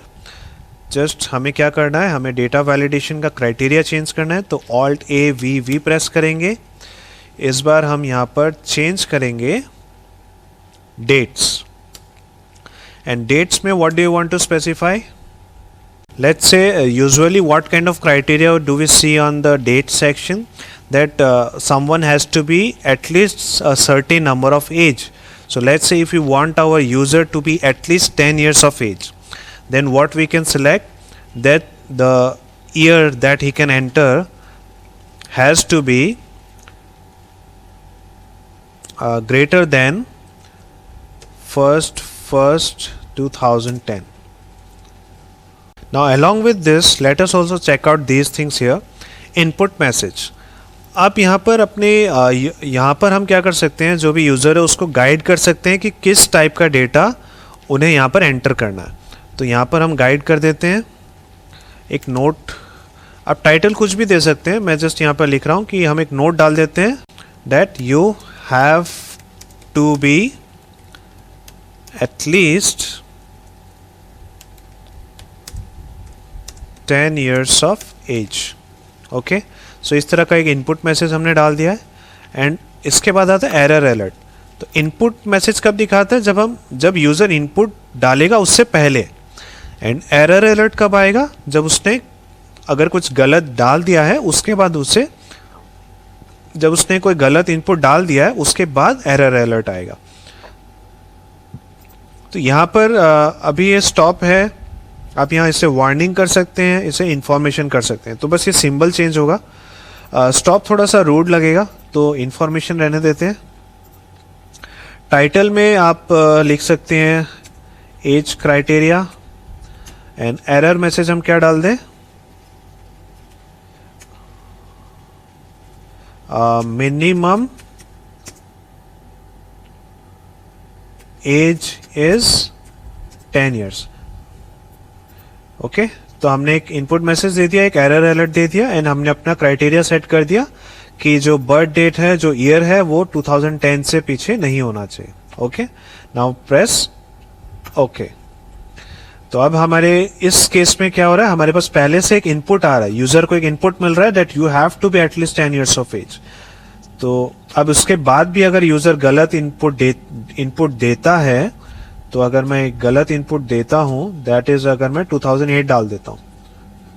Just हमें क्या करना है, हमें data validation का criteria change करना है. तो Alt A V V press करेंगे. इस बार हम यहाँ पर चेंज करेंगे dates. And dates में what do you want to specify? Let's say usually what kind of criteria do we see on the date section? That someone has to be at least a certain number of age. So let's say if we want our user to be at least 10 years of age, then what we can select, that the year that he can enter has to be greater than 1st 2010. Now along with this, let us also check out these things here. Input message. आप यहाँ पर अपने यहाँ पर हम क्या कर सकते हैं, जो भी यूज़र है उसको गाइड कर सकते हैं कि किस टाइप का डेटा उन्हें यहाँ पर एंटर करना है. तो यहाँ पर हम गाइड कर देते हैं एक नोट. आप टाइटल कुछ भी दे सकते हैं, मैं जस्ट यहाँ पर लिख रहा हूँ कि हम एक नोट डाल देते हैं that you have to be at least 10 years of age. Okay, सो इस तरह का एक इनपुट मैसेज हमने डाल दिया है. एंड इसके बाद आता है एरर अलर्ट. तो इनपुट मैसेज कब दिखाता है, जब यूज़र इनपुट डालेगा उससे पहले. एंड एरर अलर्ट कब आएगा, जब उसने अगर कुछ गलत डाल दिया है उसके बाद उसे, जब उसने कोई गलत इनपुट डाल दिया है उसके बाद एरर अलर्ट आएगा. तो यहाँ पर अभी ये स्टॉप है. आप यहाँ इसे वार्निंग कर सकते हैं, इसे इंफॉर्मेशन कर सकते हैं. तो बस ये सिंबल चेंज होगा. स्टॉप थोड़ा सा रूड लगेगा तो इंफॉर्मेशन रहने देते हैं. टाइटल में आप लिख सकते हैं age criteria. And error message हम क्या डाल दें, minimum age is 10 years. Okay, तो हमने एक इनपुट मैसेज दे दिया, एक एरर अलर्ट दे दिया, एंड हमने अपना क्राइटेरिया सेट कर दिया कि जो बर्थ डेट है, जो ईयर है, वो 2010 से पीछे नहीं होना चाहिए. Okay, now press okay. तो अब हमारे इस केस में क्या हो रहा है, हमारे पास पहले से एक इनपुट आ रहा है, यूजर को एक इनपुट मिल रहा है that you have to be at least 10 years of age. तो अब उसके बाद भी अगर यूजर गलत इनपुट देता है, तो अगर मैं गलत इनपुट देता हूं, दैट इज अगर मैं 2008 डाल देता हूं,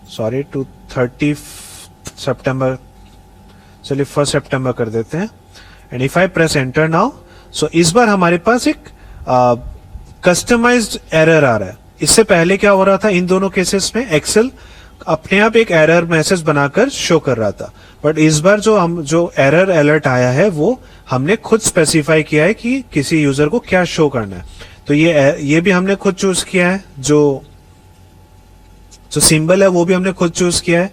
सॉरी टू 30 सितंबर, चलिए 1 सितंबर कर देते हैं। And if I press enter now, so इस बार हमारे पास एक कस्टमाइज्ड एरर आ रहा है। इससे पहले क्या हो रहा था, इन दोनों केसेस में एक्सेल अपने आप एक एरर मैसेज बनाकर शो कर रहा था, बट इस बार जो एरर अलर्ट आया है वो हमने खुद स्पेसिफाई किया है कि किसी यूजर को क्या शो करना है। तो ये भी हमने खुद चूज किया है, जो सिंबल है वो भी हमने खुद चूज किया है,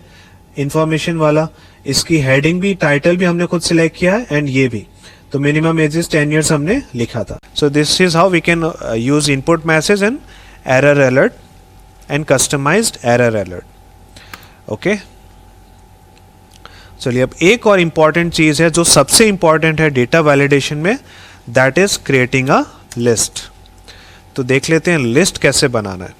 इंफॉर्मेशन वाला। इसकी हेडिंग भी, टाइटल भी हमने खुद सिलेक्ट किया है, एंड ये भी। तो मिनिमम एज इज 10 years हमने लिखा था। So this is how we can use input message and error alert and customized error alert. Okay, चलिए अब एक और इंपॉर्टेंट चीज है जो सबसे इंपॉर्टेंट है डेटा वैलिडेशन में, that is creating a list. तो देख लेते हैं लिस्ट कैसे बनाना है।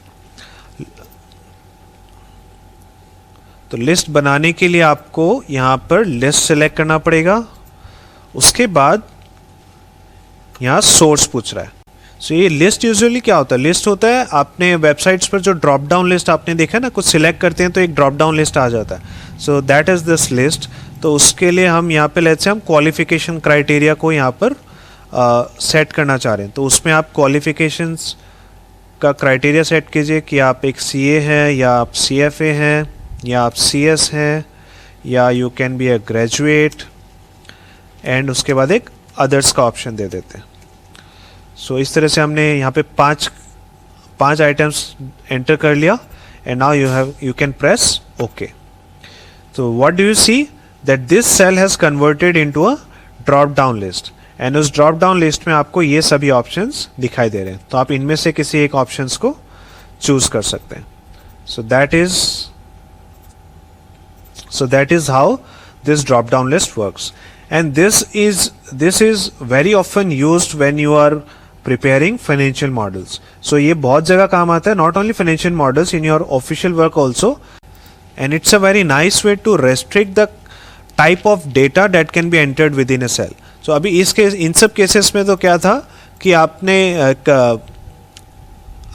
तो लिस्ट बनाने के लिए आपको यहां पर लिस्ट सेलेक्ट करना पड़ेगा। उसके बाद यहां सोर्स पूछ रहा है। सो ये लिस्ट यूजुअली क्या होता है, लिस्ट होता है आपने वेबसाइट्स पर जो ड्रॉप डाउन लिस्ट आपने देखा ना, कुछ सिलेक्ट करते हैं तो एक ड्रॉप डाउन लिस्ट आ जाता है। सो दैट इज दिस लिस्ट। तो उसके लिए हम यहाँ पे लेट्स से हम क्वालिफिकेशन क्राइटेरिया को यहाँ पर सेट करना चाह रहे हैं। तो उसमें आप क्वालिफिकेशंस का क्राइटेरिया सेट कीजिए कि आप एक CA हैं, या आप CFA हैं, या आप CS हैं, या you can be a graduate, and उसके बाद एक अदर्स का ऑप्शन दे देते हैं। सो इस तरह से हमने यहाँ पे पांच आइटम्स एंटर कर लिया, and now you can press okay. तो what do you see that this cell has converted into a drop down list, and उस ड्रॉप डाउन लिस्ट में आपको ये सभी ऑप्शंस दिखाई दे रहे हैं। तो आप इनमें से किसी एक ऑप्शंस को चूज कर सकते हैं। So that is how this drop down list works, and this is very often used when you are preparing financial models. So ये बहुत जगह काम आता है, not only financial models, in your official work also, and it's a very nice way to restrict the type of data that can be entered within a cell. So अभी इन सब cases में तो क्या था कि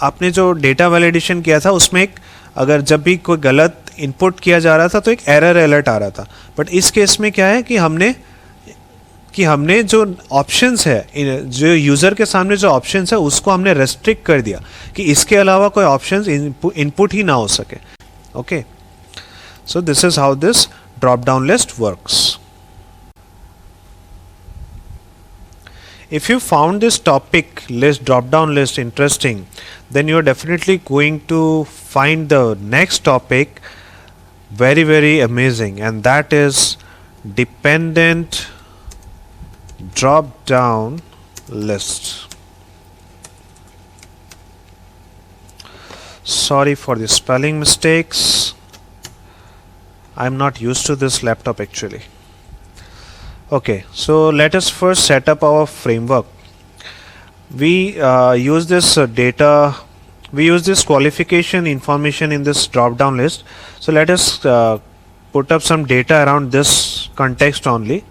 आपने जो डेटा वैलिडेशन किया था उसमें अगर जब भी कोई गलत इनपुट किया जा रहा था तो एक एरर अलर्ट आ रहा था। बट इस केस में क्या है कि हमने जो ऑप्शंस है, जो यूज़र के सामने जो ऑप्शंस है उसको हमने रेस्ट्रिक्ट कर दिया कि इसके अलावा कोई ऑप्शंस इनपुट ही ना हो सके। Okay, so this is how this drop down list works. If you found this topic list, drop down list interesting, then you are definitely going to find the next topic very, very amazing, and that is dependent drop down list. Sorry for the spelling mistakes. I'm not used to this laptop actually. Okay, so let us first set up our framework. We use this we use this qualification information in this drop down list. So let us put up some data around this context only.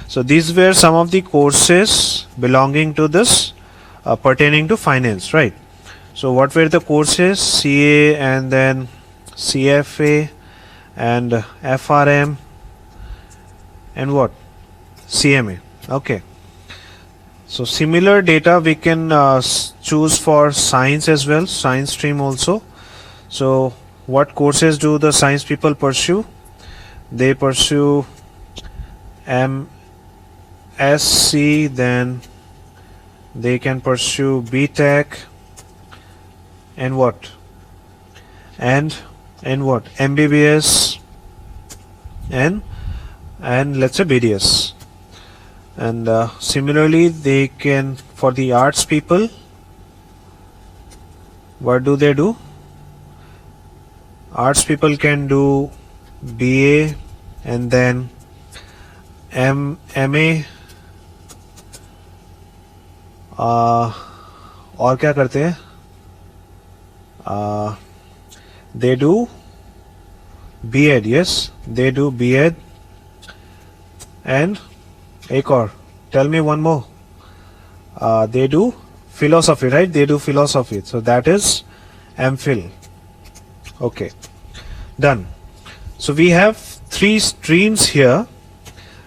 So these were some of the courses belonging to this pertaining to finance, right? So what were the courses? CA, and then CFA, and FRM, and what? CMA. Okay, so similar data we can choose for science as well, science stream also. So what courses do the science people pursue? They pursue MSc, then they can pursue BTech, and what? And what? MBBS, and let's say BDS. And similarly they can, for the arts people, what do? Arts people can do BA, and then MA, और क्या करते हैं, they do B.Ed. Yes, they do B.Ed. and एक और, tell me one more. They do philosophy, right? They do philosophy. So that is MPhil. Okay. Done. So we have 3 streams here,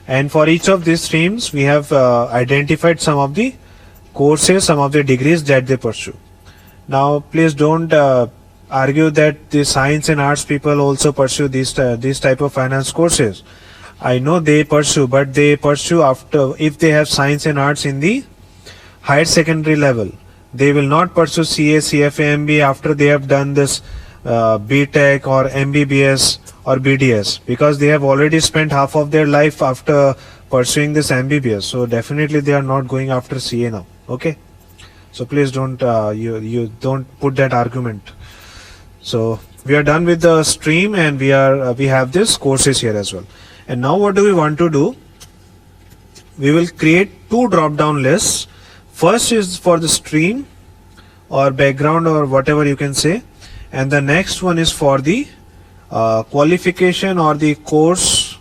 and for each of these streams we have identified some of the courses, some of the degrees that they pursue. Now please don't argue that the science and arts people also pursue these type of finance courses. I know they pursue, but they pursue after, if they have science and arts in the higher secondary level. They will not pursue CA, CFA, MBA after they have done this BTech or MBBS or BDS, because they have already spent half of their life after pursuing this MBBS. So definitely they are not going after CA now. Okay, so please don't you don't put that argument. So we are done with the stream, and we have this courses here as well. And now what do we want to do? We will create 2 drop down lists. First is for the stream or background or whatever you can say, and the next one is for the qualification or the course,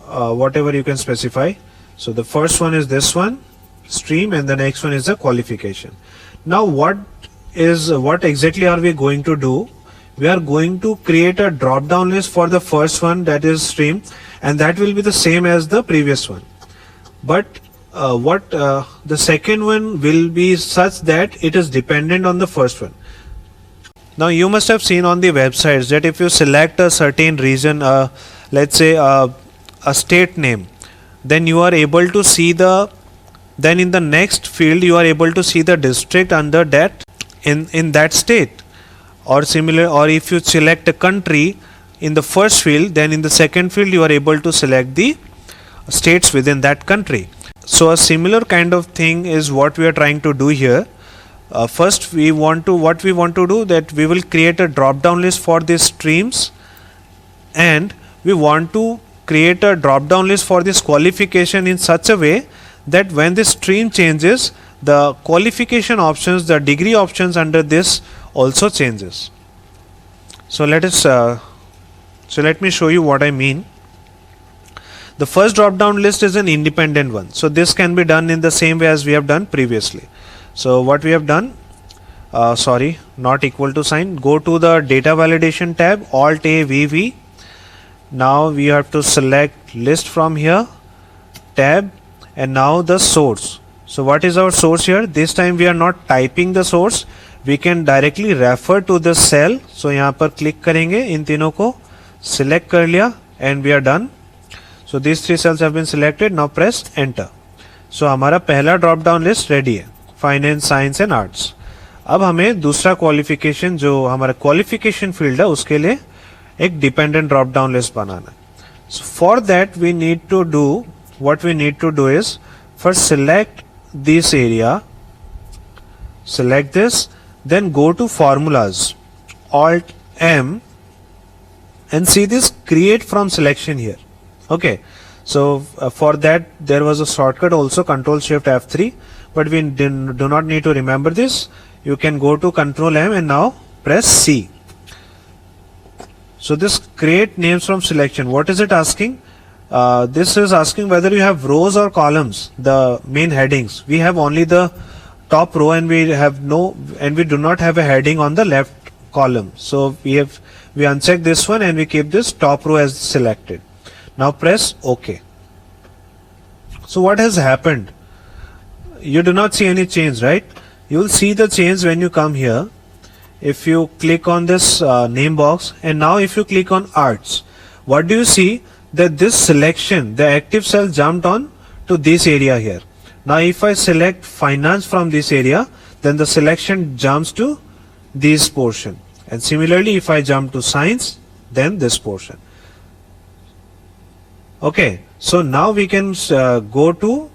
whatever you can specify. So the first one is this one, stream, and the next one is the qualification. Now what exactly are we going to do? We are going to create a drop down list for the first one, that is stream, and that will be the same as the previous one. But the second one will be such that it is dependent on the first one. Now you must have seen on the websites that if you select a certain region, let's say a state name, then you are able to see then in the next field you are able to see the district under that in that state, or similar. Or if you select a country in the first field, then in the second field you are able to select the states within that country. So a similar kind of thing is what we are trying to do here. First we want to do that we will create a drop down list for these streams, and we want to create a drop down list for this qualification in such a way that when the stream changes, the qualification options, the degree options under this also changes. So let me show you what I mean. The first drop down list is an independent one, so this can be done in the same way as we have done previously. So what we have done, not equal to sign, go to the data validation tab, Alt A VV. Now we have to select list from here, tab, and now the source. So what is our source here? This time we are not typing the source, we can directly refer to the cell. So यहाँ पर click करेंगे, इन तीनों को select कर लिया, and we are done. So these 3 cells have been selected. Now press enter. So हमारा पहला drop down list ready है, फाइनेंस, साइंस एंड आर्ट्स. अब हमें दूसरा क्वालिफिकेशन, जो हमारा क्वालिफिकेशन फील्ड है, उसके लिए एक डिपेंडेंट ड्रॉप डाउन लिस्ट बनाना है. So for that we need to do, what we need to do is first select this area, select this, then go to formulas, Alt M, and see this create from selection here. Okay, so for that there was a shortcut also, Control Shift F3, but we do not need to remember this. You can go to Control M and now press C. So this create names from selection, what is it asking? This is asking whether you have rows or columns, the main headings. We have only the top row, and we do not have a heading on the left column. So we uncheck this one and we keep this top row as selected. Now press OK. So what has happened? You do not see any change, right? You will see the change when you come here. If you click on this name box, and now if you click on arts, what do you see? That this selection, the active cell jumped on to this area here. Now if I select finance from this area, then the selection jumps to this portion, and similarly if I jump to science, then this portion. Okay, so now we can go to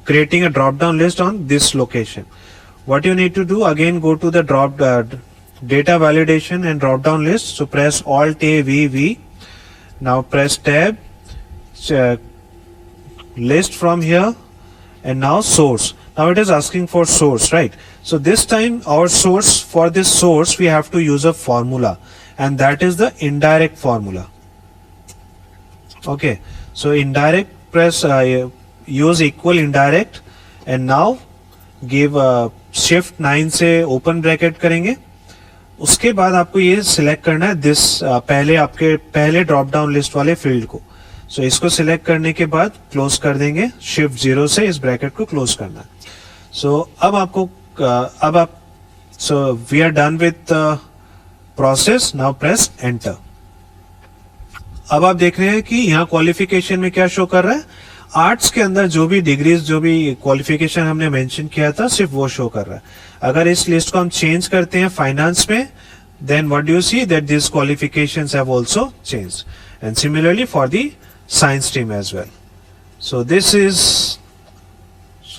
creating a drop down list on this location. What you need to do, again go to the data validation and drop down list. So press Alt A VV. Now press tab, list from here, and now source. Now it is asking for source, right? So this time our source, for this source we have to use a formula, and that is the indirect formula. Okay, so indirect, press use equal indirect, and now give shift 9 से open bracket करेंगे, उसके बाद आपको ये select करना है this पहले आपके पहले ड्रॉप डाउन लिस्ट वाले फील्ड को. सो इसको सिलेक्ट करने के बाद क्लोज कर देंगे, शिफ्ट 0 से इस ब्रैकेट को क्लोज करना है. सो अब आपको अब आप so we are done with process. Now press enter. अब आप देख रहे हैं कि यहाँ क्वालिफिकेशन में क्या शो कर रहा है, आर्ट्स के अंदर जो भी डिग्रीज जो भी क्वालिफिकेशन हमने मेंशन किया था सिर्फ वो शो कर रहा है. अगर इस लिस्ट को हम चेंज करते हैं फाइनेंस में, then what do you see that this qualifications have also changed, and similarly for the science stream as well. So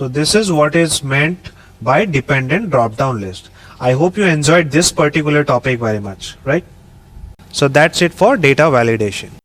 this is what is meant by dependent drop down list. I hope you enjoyed this particular topic very much, right? So that's it for data validation.